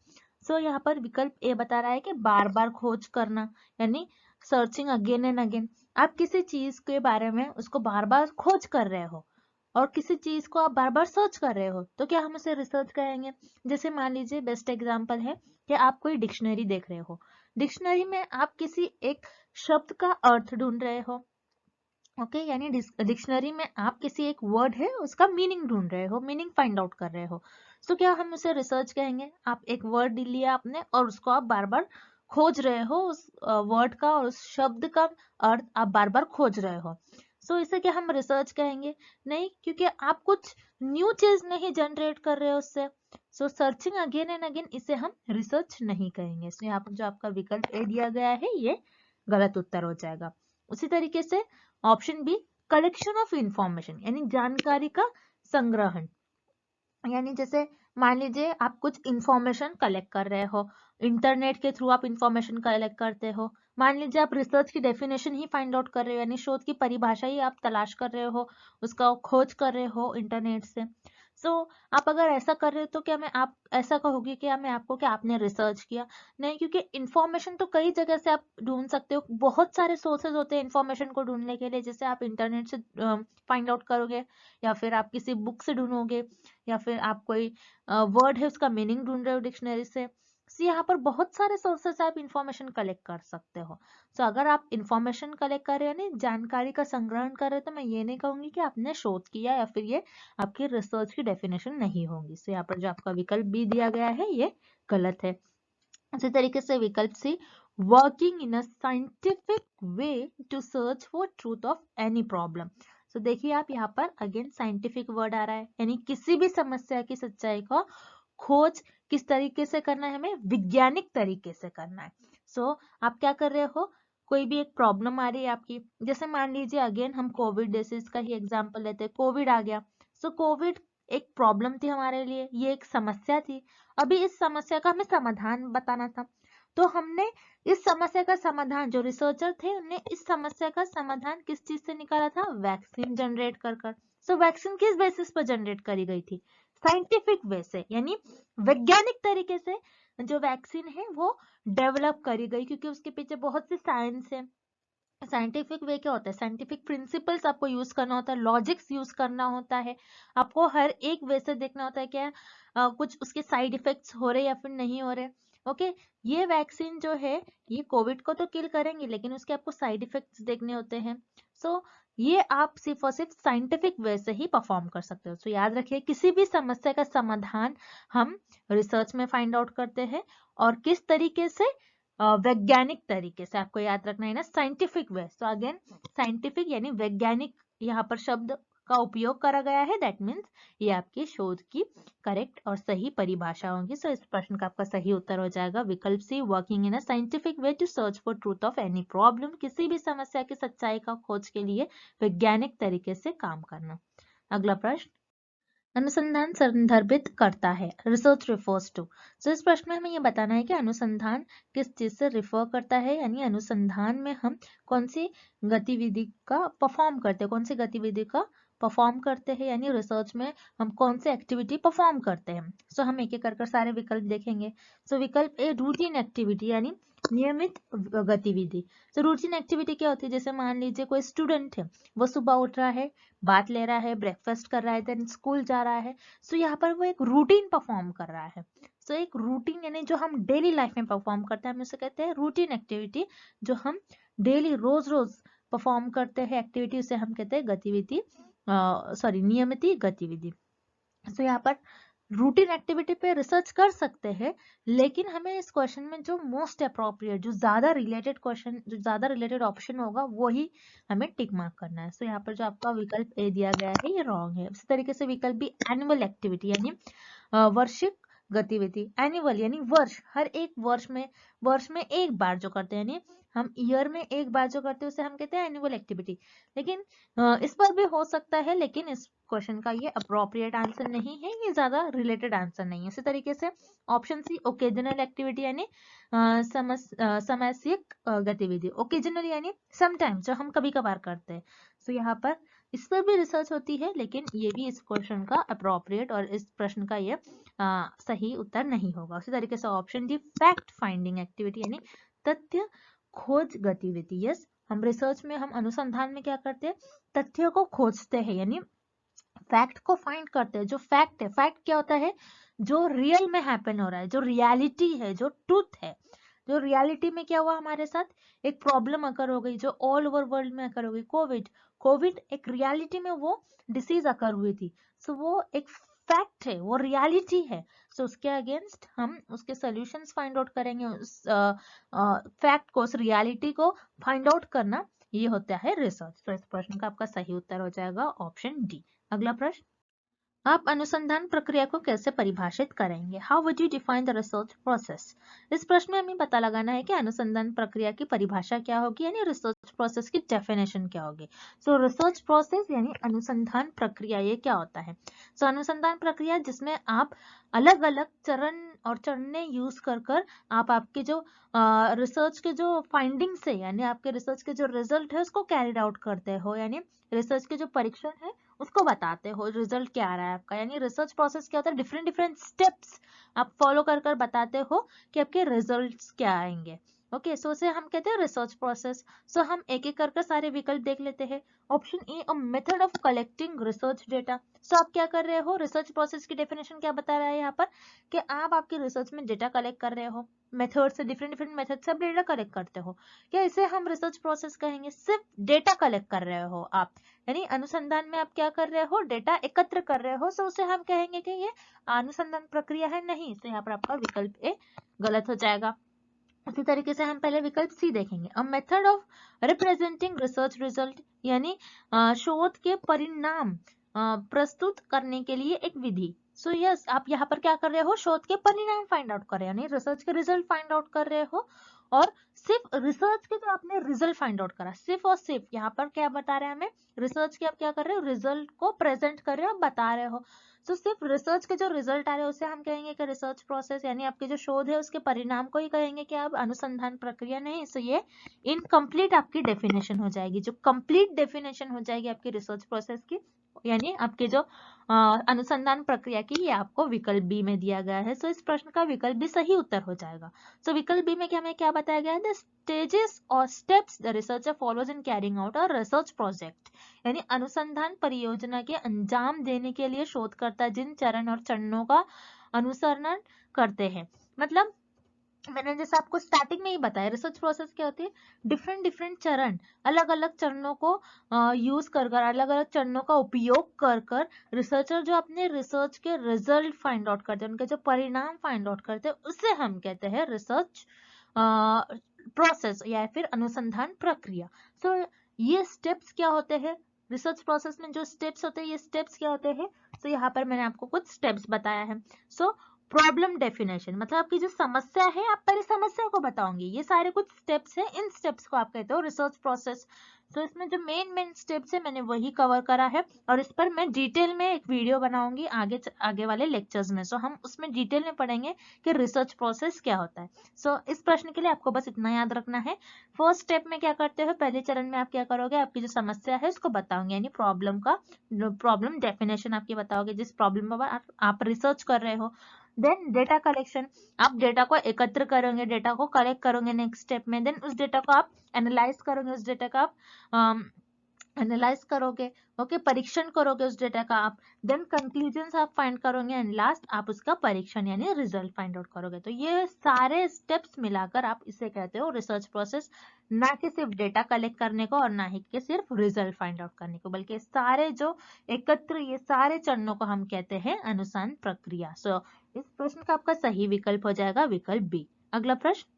सो यहाँ पर विकल्प ए बता रहा है कि बार बार खोज करना, यानी सर्चिंग अगेन एंड अगेन। आप किसी चीज के बारे में उसको बार बार खोज कर रहे हो और किसी चीज को आप बार बार सर्च कर रहे हो, तो क्या हम उसे रिसर्च कहेंगे। जैसे मान लीजिए बेस्ट एग्जांपल है कि आप कोई डिक्शनरी देख रहे हो, डिक्शनरी में आप किसी एक शब्द का अर्थ ढूंढ रहे हो, ओके यानी डिक्शनरी में आप किसी एक वर्ड है उसका मीनिंग ढूंढ रहे हो, मीनिंग फाइंड आउट कर रहे हो, सो क्या हम उसे रिसर्च कहेंगे। आप एक वर्ड लिया आपने और उसको आप बार बार खोज रहे हो, उस वर्ड का और उस शब्द का अर्थ आप बार बार खोज रहे हो, सो इसे क्या हम रिसर्च कहेंगे? नहीं, क्योंकि आप कुछ न्यू चीज नहीं जनरेट कर रहे हो उससे, सो सर्चिंग अगेन एंड अगेन इसे हम रिसर्च नहीं कहेंगे। सो यहाँ पर जो आपका विकल्प ए दिया गया है ये गलत उत्तर हो जाएगा। उसी तरीके से option B collection of information यानी जानकारी का संग्रहण, यानी जैसे मान लीजिए आप कुछ इंफॉर्मेशन कलेक्ट कर रहे हो, इंटरनेट के थ्रू आप इंफॉर्मेशन कलेक्ट करते हो, मान लीजिए आप रिसर्च की डेफिनेशन ही फाइंड आउट कर रहे हो यानी शोध की परिभाषा ही आप तलाश कर रहे हो, उसका खोज कर रहे हो इंटरनेट से। सो आप अगर ऐसा कर रहे हो तो क्या मैं आप ऐसा कहोगे क्या मैं आपको कि आपने रिसर्च किया? नहीं, क्योंकि इंफॉर्मेशन तो कई जगह से आप ढूंढ सकते हो, बहुत सारे सोर्सेज होते हैं इंफॉर्मेशन को ढूंढने के लिए, जैसे आप इंटरनेट से फाइंड आउट करोगे, या फिर आप किसी बुक से ढूंढोगे, या फिर आप कोई वर्ड है उसका मीनिंग ढूंढ रहे हो डिक्शनरी से। सो यहाँ पर बहुत सारे सोर्सेस से आप इंफॉर्मेशन कलेक्ट कर सकते हो। सो अगर आप इंफॉर्मेशन कलेक्ट कर रहे हो यानी जानकारी का संग्रहण कर रहे हो तो मैं ये नहीं कहूंगी कि आपने शोध किया या फिर ये आपकी रिसर्च की डेफिनेशन नहीं होगी। सो यहाँ पर जो आपका विकल्प बी दिया गया है ये गलत है। इसी तरीके से विकल्प C working in a scientific way to search for truth of any problem. So देखिए आप यहाँ पर अगेन साइंटिफिक वर्ड आ रहा है, यानी किसी भी समस्या की सच्चाई का खोज किस तरीके से करना है, हमें वैज्ञानिक तरीके से करना है। सो आप क्या कर रहे हो, कोई भी एक प्रॉब्लम आ रही है आपकी, जैसे मान लीजिए अगेन हम कोविड डिसीज का ही एग्जांपल लेते हैं, कोविड आ गया। सो कोविड एक प्रॉब्लम थी हमारे लिए, ये एक समस्या थी, अभी इस समस्या का हमें समाधान बताना था, तो हमने इस समस्या का समाधान, जो रिसर्चर थे उन्होंने इस समस्या का समाधान किस चीज से निकाला था, वैक्सीन जनरेट कर कर। सो वैक्सीन किस बेसिस पर जनरेट करी गई थी, साइंटिफिक वे से, यानी वैज्ञानिक तरीके से जो वैक्सीन है वो डेवलप करी गई, क्योंकि उसके पीछे बहुत सी साइंस है। साइंटिफिक वे क्या होता है, साइंटिफिक प्रिंसिपल्स आपको यूज करना होता है, लॉजिक्स यूज करना होता है, आपको हर एक वे से देखना होता है क्या कुछ उसके साइड इफेक्ट्स हो रहे या फिर नहीं हो रहे। ओके, ये वैक्सीन जो है ये कोविड को तो किल करेंगे लेकिन उसके आपको साइड इफेक्ट्स देखने होते हैं। सो ये आप सिर्फ और सिर्फ साइंटिफिक वे से ही परफॉर्म कर सकते हो। सो याद रखिए किसी भी समस्या का समाधान हम रिसर्च में फाइंड आउट करते हैं, और किस तरीके से, वैज्ञानिक तरीके से, आपको याद रखना है ना, scientific way. So again scientific यानी वैज्ञानिक यहाँ पर शब्द का उपयोग करा गया है, दैट मीन्स ये आपकी शोध की करेक्ट और सही परिभाषा होगी। सो इस प्रश्न का आपका सही उत्तर हो जाएगा विकल्प C, working in a scientific way to search for truth of any problem, किसी भी समस्या की सच्चाई का खोज के लिए वैज्ञानिक तरीके से काम करना। अगला प्रश्न, अनुसंधान संदर्भित करता है, रिसर्च रिफर्स टू। सो इस प्रश्न में हमें ये बताना है कि अनुसंधान किस चीज से रिफर करता है, यानी अनुसंधान में हम कौन सी गतिविधि का परफॉर्म करते हैं, कौन सी गतिविधि का परफॉर्म करते हैं, यानी रिसर्च में हम कौन सी एक्टिविटी परफॉर्म करते हैं। सो हम एक एक कर सारे विकल्प देखेंगे। सो विकल्प ए रूटीन एक्टिविटी यानी नियमित गतिविधि। तो रूटीन एक्टिविटी क्या होती है, जैसे मान लीजिए कोई स्टूडेंट है, वो सुबह उठ रहा है, बात ले रहा है, ब्रेकफास्ट कर रहा है, देन स्कूल जा रहा है। सो यहाँ पर वो एक रूटीन परफॉर्म कर रहा है। सो एक रूटीन यानी जो हम डेली लाइफ में परफॉर्म करते हैं हम उसे कहते हैं रूटीन एक्टिविटी, जो हम डेली रोज रोज परफॉर्म करते हैं एक्टिविटी उसे हम कहते हैं गतिविधि, सॉरी नियमित गतिविधि। सो यहाँ पर रूटीन एक्टिविटी पे रिसर्च कर सकते हैं, लेकिन हमें इस क्वेश्चन में जो मोस्ट अप्रोप्रिएट, जो ज्यादा रिलेटेड क्वेश्चन, जो ज्यादा रिलेटेड ऑप्शन होगा वही हमें टिक मार्क करना है। सो यहाँ पर जो आपका विकल्प ए दिया गया है ये रॉन्ग है। इसी तरीके से विकल्प बी एनुअल एक्टिविटी यानी वार्षिक गतिविधि, एनुअल यानी वर्ष, हर एक वर्ष में एक बार जो करते हैं, यानी हम ईयर में एक बार जो करते हैं उसे हम कहते हैं एनुअल एक्टिविटी। लेकिन इस पर भी हो सकता है, लेकिन इस क्वेश्चन का ये अप्रोप्रिएट आंसर नहीं है, ये ज्यादा रिलेटेड आंसर नहीं है। इसी तरीके से ऑप्शन सी ओकेजनल एक्टिविटी यानी समस्यिक गतिविधि, ओकेजनल यानी समटाइम्स, जो हम कभी कभार करते हैं। सो यहाँ पर इस पर भी रिसर्च होती है, लेकिन ये भी इस क्वेश्चन का अप्रोप्रिएट और इस प्रश्न का ये सही उत्तर नहीं होगा। उसी तरीके से option D fact finding activity यानी तथ्य खोज गतिविधि। यस, हम रिसर्च में, हम अनुसंधान में क्या करते हैं, तथ्यों को खोजते हैं, यानी फैक्ट को फाइंड करते हैं। जो फैक्ट है, फैक्ट क्या होता है, जो रियल में हैपन हो रहा है, जो रियलिटी है, जो ट्रूथ है, जो रियलिटी में क्या हुआ हमारे साथ, एक प्रॉब्लम अकर हो गई जो ऑल ओवर वर्ल्ड में अकर हो गई, कोविड। कोविड एक रियलिटी में वो डिसीज अकर हुई थी, सो वो एक फैक्ट है, वो रियलिटी है। सो उसके अगेंस्ट हम उसके सॉल्यूशंस फाइंड आउट करेंगे, उस फैक्ट को, उस रियलिटी को फाइंड आउट करना, ये होता है रिसर्च। तो इस प्रश्न का आपका सही उत्तर हो जाएगा ऑप्शन डी। अगला प्रश्न, आप अनुसंधान प्रक्रिया को कैसे परिभाषित करेंगे? How would you define the research process? इस प्रश्न में हमें पता लगाना है कि अनुसंधान प्रक्रिया की परिभाषा क्या होगी, यानी रिसर्च प्रोसेस की डेफिनेशन क्या होगी। सो रिसर्च प्रोसेस यानी अनुसंधान प्रक्रिया, ये क्या होता है? सो अनुसंधान प्रक्रिया जिसमें आप अलग अलग चरण और चरणें यूज कर आप आपके जो रिसर्च के जो फाइंडिंग्स है, यानी आपके रिसर्च के जो रिजल्ट है उसको कैरिड आउट करते हो, यानी रिसर्च के जो परीक्षण है उसको बताते हो, रिजल्ट क्या आ रहा है आपका। यानी रिसर्च प्रोसेस क्या होता है, डिफरेंट डिफरेंट स्टेप्स आप फॉलो कर बताते हो कि आपके रिजल्ट्स क्या आएंगे। ओके, सो उसे हम कहते हैं रिसर्च प्रोसेस। सो हम एक एक कर सारे विकल्प देख लेते हैं। Option A, a method of collecting research data. So आप क्या कर रहे हो, रिसर्च प्रोसेस की डेफिनेशन क्या बता रहा है यहाँ पर, कि आप आपके रिसर्च में डेटा कलेक्ट कर रहे हो, मेथड से, डिफरेंट डिफरेंट मेथड से आप डेटा कलेक्ट करते हो। क्या इसे हम रिसर्च प्रोसेस कहेंगे? सिर्फ डेटा कलेक्ट कर रहे हो आप, यानी अनुसंधान में आप क्या कर रहे हो, डेटा एकत्र कर रहे हो, सो उसे हम कहेंगे कि ये अनुसंधान प्रक्रिया है? नहीं। तो यहाँ पर आपका विकल्प ए गलत हो जाएगा। उसी तरीके से हम पहले विकल्प सी देखेंगे, अ method of representing research result, यानी शोध के परिणाम प्रस्तुत करने के लिए एक विधि। सो यस, आप यहाँ पर क्या कर रहे हो, शोध के परिणाम फाइंड आउट कर रहे हो, यानी रिसर्च के रिजल्ट फाइंड आउट कर रहे हो, और सिर्फ रिसर्च के जो आपने रिजल्ट फाइंड आउट करा, सिर्फ और सिर्फ यहाँ पर क्या बता रहे हैं हमें, रिसर्च के आप क्या कर रहे हो, रिजल्ट को प्रेजेंट कर रहे हो, बता रहे हो। तो सिर्फ रिसर्च के जो रिजल्ट आ रहे हैं उसे हम कहेंगे कि रिसर्च प्रोसेस, यानी आपके जो शोध है उसके परिणाम को ही कहेंगे कि आप अनुसंधान प्रक्रिया नहीं। सो ये इनकम्प्लीट आपकी डेफिनेशन हो जाएगी। जो कंप्लीट डेफिनेशन हो जाएगी आपकी रिसर्च प्रोसेस की, यानी आपके जो अनुसंधान प्रक्रिया की, ये आपको विकल्प बी में दिया गया है। सो इस प्रश्न का विकल्प भी सही उत्तर हो जाएगा। सो विकल्प बी में हमें क्या बताया गया है, द स्टेजेस और steps the researcher follows in carrying out a research project, यानी अनुसंधान परियोजना के अंजाम देने के लिए शोधकर्ता जिन चरण और चरणों का अनुसरण करते हैं। मतलब मैंने जैसे आपको स्टार्टिंग में ही बताया, रिसर्च प्रोसेस क्या होती है, डिफरेंट डिफरेंट चरण, अलग अलग चरणों को यूज कर अलग अलग चरणों का उपयोग कर रिसर्चर जो अपने रिसर्च के रिजल्ट फाइंड आउट करते हैं, उनके जो परिणाम फाइंड आउट करते हैं, उसे हम कहते हैं रिसर्च प्रोसेस या फिर अनुसंधान प्रक्रिया। सो ये स्टेप्स क्या होते हैं, रिसर्च प्रोसेस में जो स्टेप्स होते हैं, ये स्टेप्स क्या होते हैं? सो यहाँ पर मैंने आपको कुछ स्टेप्स बताया है। सो प्रॉब्लम डेफिनेशन, मतलब आपकी जो समस्या है, आप पहले समस्या को बताओगे, ये सारे कुछ स्टेप्स हैं, इन स्टेप्स को आप कहते हो रिसर्च प्रोसेस। तो इसमें जो मेन स्टेप्स है मैंने वही कवर करा है, और इस पर मैं डिटेल में एक वीडियो बनाऊंगी आगे वाले लेक्चर्स में। सो हम उसमें डिटेल में पढ़ेंगे कि रिसर्च प्रोसेस क्या होता है। सो इस प्रश्न के लिए आपको बस इतना याद रखना है। फर्स्ट स्टेप में क्या करते हो, पहले चरण में आप क्या करोगे, आपकी जो समस्या है उसको बताओगे, यानी प्रॉब्लम डेफिनेशन आपकी बताओगे, जिस प्रॉब्लम पर आप रिसर्च कर रहे हो। देन डेटा कलेक्शन, आप डेटा को एकत्र करोगे, डेटा को कलेक्ट करोगे नेक्स्ट स्टेप में। देन उस डेटा को आप एनालाइज करोगे, उस डेटा का आप एनालाइज करोगे, ओके, परीक्षण करोगे उस डेटा का आप। देन कंक्लूजन्स आप फाइंड करोगे, एंड लास्ट आप उसका परीक्षण यानी रिजल्ट फाइंड आउट करोगे। तो ये सारे स्टेप्स मिलाकर आप इसे कहते हो रिसर्च प्रोसेस, ना कि सिर्फ डेटा कलेक्ट करने को और ना ही कि सिर्फ रिजल्ट फाइंड आउट करने को, बल्कि सारे जो एकत्र, ये सारे चरणों को हम कहते हैं अनुसंधान प्रक्रिया। सो इस प्रश्न का आपका सही विकल्प हो जाएगा विकल्प बी। अगला प्रश्न,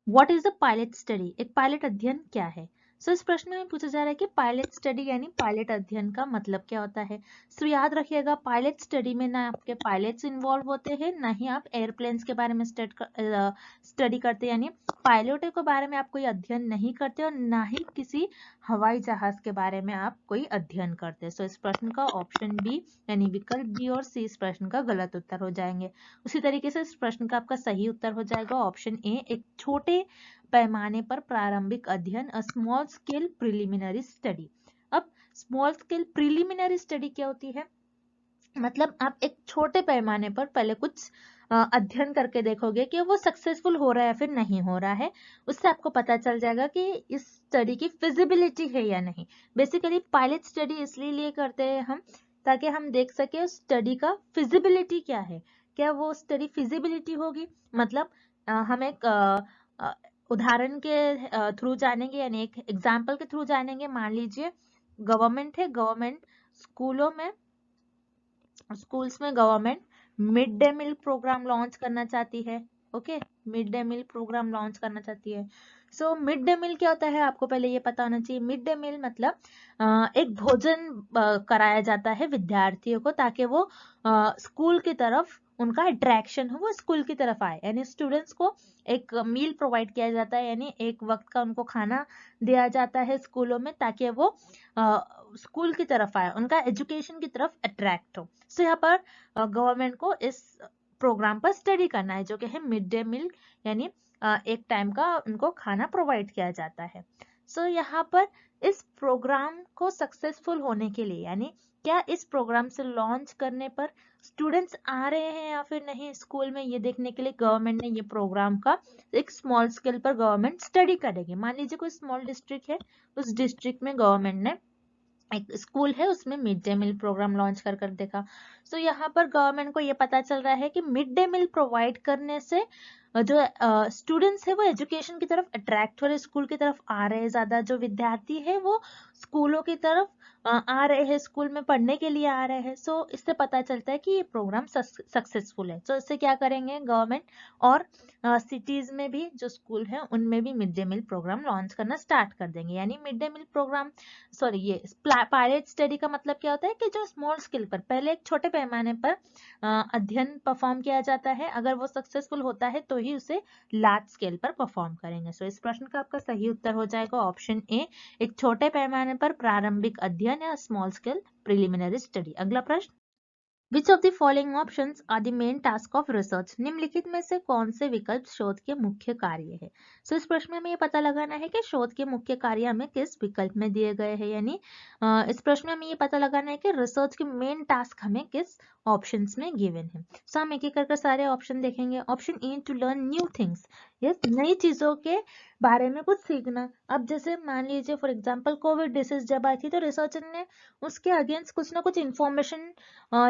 what is the pilot study? एक पायलट अध्ययन क्या है? सो इस प्रश्न में पूछा जा रहा है कि पायलट स्टडी यानी पायलट अध्ययन का मतलब क्या होता है। सो याद रखिएगा, पायलट स्टडी में ना आपके पायलट्स इन्वॉल्व होते हैं, ना ही आप एयरप्लेन्स के बारे में स्टडी करते, यानी पायलटों के बारे में आप कोई अध्ययन नहीं करते, और ना ही किसी हवाई जहाज के बारे में आप कोई अध्ययन करते। सो इस प्रश्न का ऑप्शन बी यानी विकल्प बी और सी इस प्रश्न का गलत उत्तर हो जाएंगे। उसी तरीके से इस प्रश्न का आपका सही उत्तर हो जाएगा ऑप्शन ए, एक छोटे पैमाने पर प्रारंभिक अध्ययन, a small scale preliminary study. अब स्मॉल स्केल प्रिलिमिनरी स्टडी क्या होती है, मतलब आप एक छोटे पैमाने पर पहले कुछ अध्ययन करके देखोगे कि वो सक्सेसफुल हो रहा है फिर नहीं हो रहा है, उससे आपको पता चल जाएगा कि इस स्टडी की फिजिबिलिटी है या नहीं। बेसिकली पायलट स्टडी इसलिए करते हैं हम, ताकि हम देख सके उस स्टडी का फिजिबिलिटी क्या है, क्या वो स्टडी फिजिबिलिटी होगी। मतलब हम एक उदाहरण के थ्रू जानेंगे, यानी एक एग्जाम्पल के थ्रू जानेंगे। मान लीजिए गवर्नमेंट है, गवर्नमेंट स्कूल्स में government mid day meal program launch करना चाहती है। Okay, mid day meal program launch करना चाहती है। सो मिड डे मील क्या होता है आपको पहले ये पता होना चाहिए। मिड डे मील मतलब एक भोजन कराया जाता है विद्यार्थियों को, ताकि वो स्कूल की तरफ उनका अट्रैक्शन हो, वो स्कूल की तरफ आए। यानी स्टूडेंट्स को एक मील प्रोवाइड किया जाता है, यानी एक वक्त का उनको खाना दिया जाता है स्कूलों में, ताकि वो स्कूल की तरफ आए, उनका एजुकेशन की तरफ अट्रैक्ट हो। सो यहाँ पर गवर्नमेंट को इस प्रोग्राम पर स्टडी करना है, जो कि है मिड डे मील, यानी एक टाइम का उनको खाना प्रोवाइड किया जाता है। सो यहाँ पर इस प्रोग्राम को सक्सेसफुल होने के लिए, यानी क्या इस प्रोग्राम से लॉन्च करने पर स्टूडेंट्स आ रहे हैं या फिर नहीं स्कूल में, ये देखने के लिए गवर्नमेंट ने ये प्रोग्राम का एक स्मॉल स्केल पर गवर्नमेंट स्टडी करेगी। मान लीजिए कोई स्मॉल डिस्ट्रिक्ट है, उस डिस्ट्रिक्ट में गवर्नमेंट ने एक स्कूल है, उसमें mid day meal program launch कर देखा। सो यहाँ पर गवर्नमेंट को ये पता चल रहा है कि मिड डे मील प्रोवाइड करने से जो स्टूडेंट्स है वो एजुकेशन की तरफ अट्रैक्ट हो रहे, स्कूल की तरफ आ रहे हैं, ज्यादा जो विद्यार्थी है वो स्कूलों की तरफ आ रहे हैं, स्कूल में पढ़ने के लिए आ रहे हैं। सो इससे पता चलता है कि ये प्रोग्राम सक्सेसफुल है। सो इससे क्या करेंगे गवर्नमेंट, और सिटीज में भी जो स्कूल है उनमें भी mid day meal program launch करना स्टार्ट कर देंगे। यानी mid day meal program, sorry, ये पायलट स्टडी का मतलब क्या होता है कि जो स्मॉल स्केल पर पहले एक छोटे पैमाने पर अध्ययन परफॉर्म किया जाता है, अगर वो सक्सेसफुल होता है तो ही उसे लार्ज स्केल पर परफॉर्म करेंगे। सो इस प्रश्न का आपका सही उत्तर हो जाएगा ऑप्शन ए, एक छोटे पैमाने पर प्रारंभिक अध्ययन या स्मॉल स्केल प्रिलिमिनरी स्टडी। अगला प्रश्न, Which of the following options are the main task of research? निम्नलिखित में से कौन से विकल्प शोध के मुख्य कार्य है? सो इस प्रश्न में हमें ये पता लगाना है कि शोध के मुख्य कार्य हमें किस विकल्प में दिए गए हैं। यानी इस प्रश्न में हमें ये पता लगाना है कि रिसर्च के मेन टास्क हमें किस ऑप्शंस में गिवन है। सो हम एक एक करके सारे ऑप्शन देखेंगे। Option A, to learn new things, yes, नई चीजों के बारे में कुछ सीखना। अब जैसे मान लीजिए फॉर एग्जाम्पल कोविड डिसीज जब आई थी, तो रिसर्चर ने उसके अगेंस्ट कुछ ना कुछ इन्फॉर्मेशन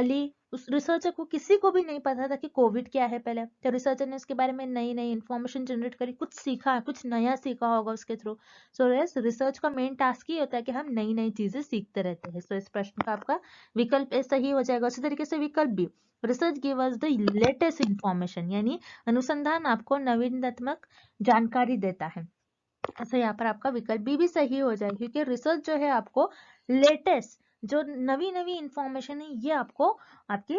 ली। उस रिसर्चर को, किसी को भी नहीं पता था कि कोविड क्या है पहले, तो रिसर्चर ने इसके बारे में नई नई इन्फॉर्मेशन जनरेट करी, कुछ सीखा, कुछ नया सीखा होगा उसके थ्रू। सो यस, रिसर्च का मेन टास्क ही होता है कि हम नई नई चीजें सीखते रहते हैं। सो इस प्रश्न का आपका विकल्प ए सही हो जाएगा। उसी तरीके से विकल्प B, research give us the latest information, यानी अनुसंधान आपको नवीनतात्मक जानकारी देता है। तो यहाँ पर आपका विकल्प बी भी सही हो जाएगा, क्योंकि रिसर्च जो है आपको लेटेस्ट, जो नवी नवी इंफॉर्मेशन है, ये आपको आपकी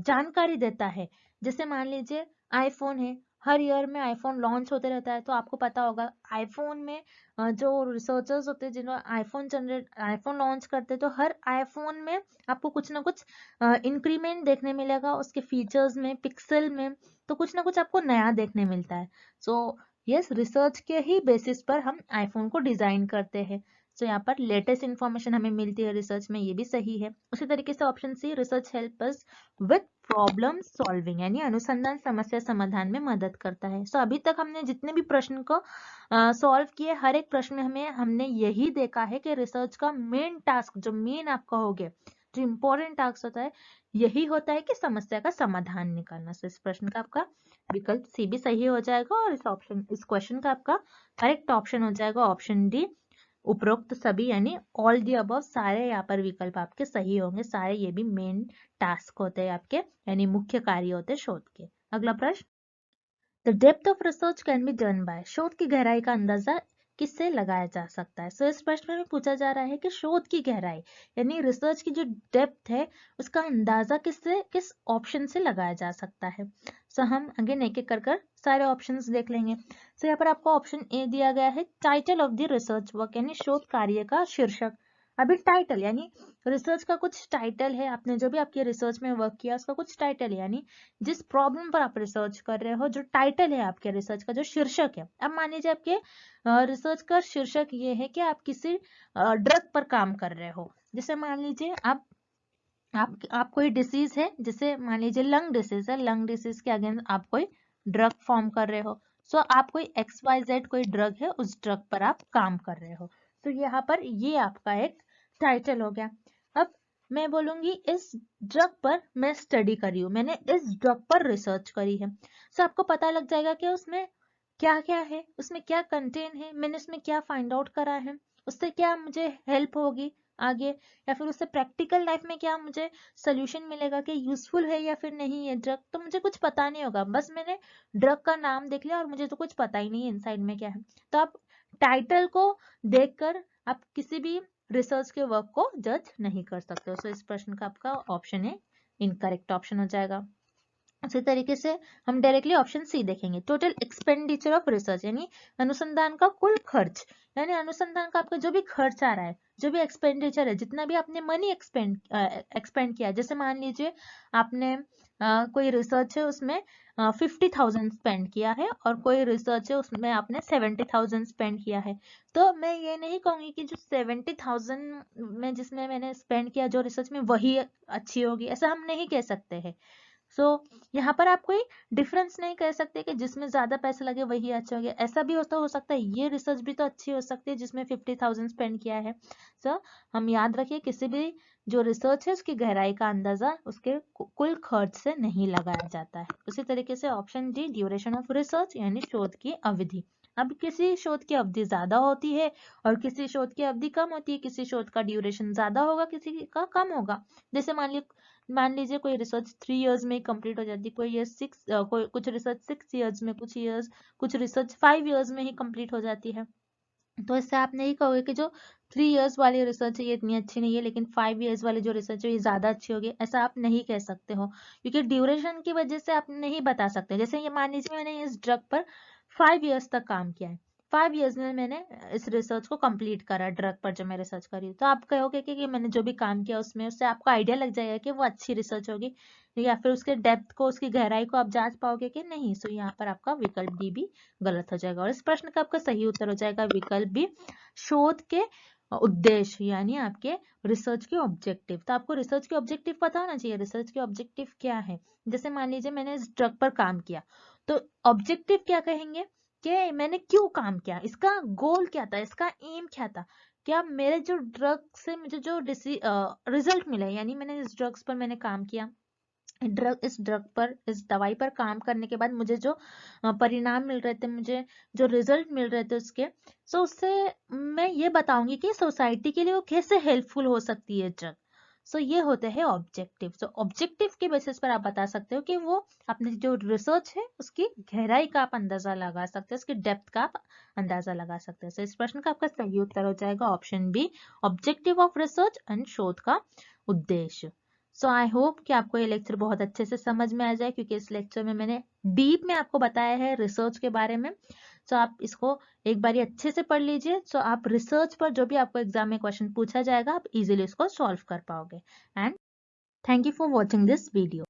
जानकारी देता है। जैसे मान लीजिए आईफोन है, हर ईयर में आईफोन लॉन्च होते रहता है, तो आपको पता होगा आईफोन में जो रिसर्चर्स होते हैं जिन्होंने आईफोन लॉन्च करते हैं, तो हर आईफोन में आपको कुछ ना कुछ इंक्रीमेंट देखने मिलेगा, उसके फीचर्स में, पिक्सल में, तो कुछ ना कुछ आपको नया देखने मिलता है। सो यस, रिसर्च के ही बेसिस पर हम आईफोन को डिजाइन करते हैं। सो यहाँ पर लेटेस्ट इंफॉर्मेशन हमें मिलती है रिसर्च में, ये भी सही है। उसी तरीके से option C, research help us with problem solving, यानी अनुसंधान समस्या समाधान में मदद करता है। सो अभी तक हमने जितने भी प्रश्न को सॉल्व किए, हर एक प्रश्न में हमने यही देखा है कि रिसर्च का मेन टास्क, जो मेन आप कहोगे जो इम्पोर्टेंट टास्क होता है, यही होता है कि समस्या का समाधान निकालना। सो इस प्रश्न का आपका विकल्प सी भी सही हो जाएगा, और इस क्वेश्चन का आपका करेक्ट ऑप्शन हो जाएगा ऑप्शन डी, उपरोक्त सभी, यानी ऑल दी अबव, सारे यहाँ पर विकल्प आपके सही होंगे। सारे ये भी मेन टास्क होते हैं आपके, यानी मुख्य कार्य होते हैं शोध के। अगला प्रश्न, the depth of research can be done by, शोध की गहराई का अंदाजा किससे लगाया जा सकता है। सो इस प्रश्न में पूछा जा रहा है कि शोध की गहराई, यानी रिसर्च की जो डेप्थ है, उसका अंदाजा किस ऑप्शन से लगाया जा सकता है। सो हम अगेन एक एक कर सारे ऑप्शंस देख लेंगे। सो यहाँ पर आपको ऑप्शन ए दिया गया है, title of the research work, यानी शोध कार्य का शीर्षक। अभी टाइटल, यानी रिसर्च का कुछ टाइटल है, आपने जो भी आपके रिसर्च में वर्क किया उसका कुछ टाइटल है, यानी जिस प्रॉब्लम पर आप रिसर्च कर रहे हो, जो टाइटल है आपके रिसर्च का, जो शीर्षक है। अब मान लीजिए आपके रिसर्च का शीर्षक ये है कि आप किसी ड्रग पर काम कर रहे हो। जैसे मान लीजिए आप कोई डिसीज है, जैसे मान लीजिए लंग डिसीज है, लंग डिसीज के अगेंस्ट आप कोई ड्रग फॉर्म कर रहे हो। सो आप कोई XYZ कोई ड्रग है, उस ड्रग पर आप काम कर रहे हो। तो यहाँ पर ये आपका एक टाइटल हो गया। अब मैं बोलूंगी इस ड्रग पर मैं स्टडी करी हूँ, मैंने इस ड्रग पर रिसर्च करी है। सो आपको पता लग जाएगा कि उसमें क्या क्या है, उसमें क्या कंटेन है, मैंने उसमें क्या फाइंड आउट करा है, उससे क्या मुझे हेल्प होगी, आगे, या फिर उससे प्रैक्टिकल लाइफ में क्या मुझे सोल्यूशन मिलेगा कि यूजफुल है या फिर नहीं है ड्रग, तो मुझे कुछ पता नहीं होगा। बस मैंने ड्रग का नाम देख लिया और मुझे तो कुछ पता ही नहीं है इनसाइड में क्या है। तो आप टाइटल को देखकर आप किसी भी रिसर्च के वर्क को जज नहीं कर सकते हो। सो इस प्रश्न का आपका ऑप्शन है इनकरेक्ट ऑप्शन हो जाएगा। उसी तरीके से हम डायरेक्टली ऑप्शन सी देखेंगे, टोटल एक्सपेंडिचर ऑफ रिसर्च, यानी अनुसंधान का कुल खर्च, यानी अनुसंधान का आपका जो भी खर्च आ रहा है, जो भी एक्सपेंडिचर है, जितना भी आपने मनी एक्सपेंड किया, जैसे मान लीजिए आपने कोई रिसर्च है उसमें 50,000 स्पेंड किया है और कोई रिसर्च है उसमें आपने 70,000 स्पेंड किया है, तो मैं ये नहीं कहूंगी कि जो 70,000 में जिसमें मैंने स्पेंड किया जो रिसर्च में वही अच्छी होगी, ऐसा हम नहीं कह सकते हैं। यहाँ पर आप कोई डिफरेंस नहीं कह सकते कि जिसमें ज्यादा पैसे लगे वही अच्छा हो गया, ऐसा भी हो सकता है ये रिसर्च भी तो अच्छी हो सकती है जिसमें 50,000 स्पेंड किया है। हम याद रखिए किसी भी जो रिसर्च है उसकी गहराई का अंदाजा उसके कुल खर्च से नहीं लगाया जाता है। उसी तरीके से option D, duration of research, यानी शोध की अवधि। अब किसी शोध की अवधि ज्यादा होती है और किसी शोध की अवधि कम होती है, किसी शोध का ड्यूरेशन ज्यादा होगा, किसी का कम होगा। जैसे मान लीजिए कोई रिसर्च 3 इयर्स में कंप्लीट हो जाती है, कोई कुछ रिसर्च 6 इयर्स में, कुछ रिसर्च 5 इयर्स में ही कंप्लीट हो जाती है। तो इससे आप नहीं कहोगे कि जो 3 इयर्स वाली रिसर्च है ये इतनी अच्छी नहीं है, लेकिन 5 इयर्स वाली जो रिसर्च है ये ज्यादा अच्छी होगी, ऐसा आप नहीं कह सकते हो, क्योंकि ड्यूरेशन की वजह से आप नहीं बता सकते। जैसे ये मान लीजिए मैंने इस ड्रग पर 5 इयर्स तक काम किया है, 5 इयर्स में मैंने इस रिसर्च को कंप्लीट करा, ड्रग पर जो मैं रिसर्च करी, तो आप कहोगे कि मैंने जो भी काम किया उसमें, उससे आपको आइडिया लग जाएगा कि वो अच्छी रिसर्च होगी, या फिर उसके डेप्थ को, उसकी गहराई को आप जांच पाओगे कि नहीं। सो यहाँ पर आपका विकल्प डी भी गलत हो जाएगा और इस प्रश्न का आपका सही उत्तर हो जाएगा विकल्प बी, शोध के उद्देश्य, यानी आपके रिसर्च के ऑब्जेक्टिव। तो आपको रिसर्च के ऑब्जेक्टिव पता होना चाहिए, रिसर्च के ऑब्जेक्टिव क्या है। जैसे मान लीजिए मैंने इस ड्रग पर काम किया, तो ऑब्जेक्टिव क्या कहेंगे कि मैंने क्यों काम किया, इसका गोल क्या था, इसका एम क्या था, क्या मेरे जो ड्रग से मुझे जो रिजल्ट मिला, यानी मैंने इस ड्रग्स पर मैंने काम किया, इस दवाई पर काम करने के बाद मुझे जो परिणाम मिल रहे थे, मुझे जो रिजल्ट मिल रहे थे उसके, सो उससे मैं ये बताऊंगी कि सोसाइटी के लिए वो कैसे हेल्पफुल हो सकती है ड्रग। सो ये होते हैं ऑब्जेक्टिव। सो ऑब्जेक्टिव के बेसिस पर आप बता सकते हो कि वो अपनी जो रिसर्च है उसकी गहराई का आप अंदाजा लगा सकते हो, उसकी डेप्थ का आप अंदाजा लगा सकते हो। सो इस प्रश्न का आपका सही उत्तर हो जाएगा option B, objective of research and शोध का उद्देश्य। सो आई होप कि आपको ये लेक्चर बहुत अच्छे से समझ में आ जाए, क्योंकि इस लेक्चर में मैंने डीप में आपको बताया है रिसर्च के बारे में। सो आप इसको एक बारी अच्छे से पढ़ लीजिए, सो आप रिसर्च पर जो भी आपको एग्जाम में क्वेश्चन पूछा जाएगा आप इजीली इसको सॉल्व कर पाओगे। And thank you for watching this video.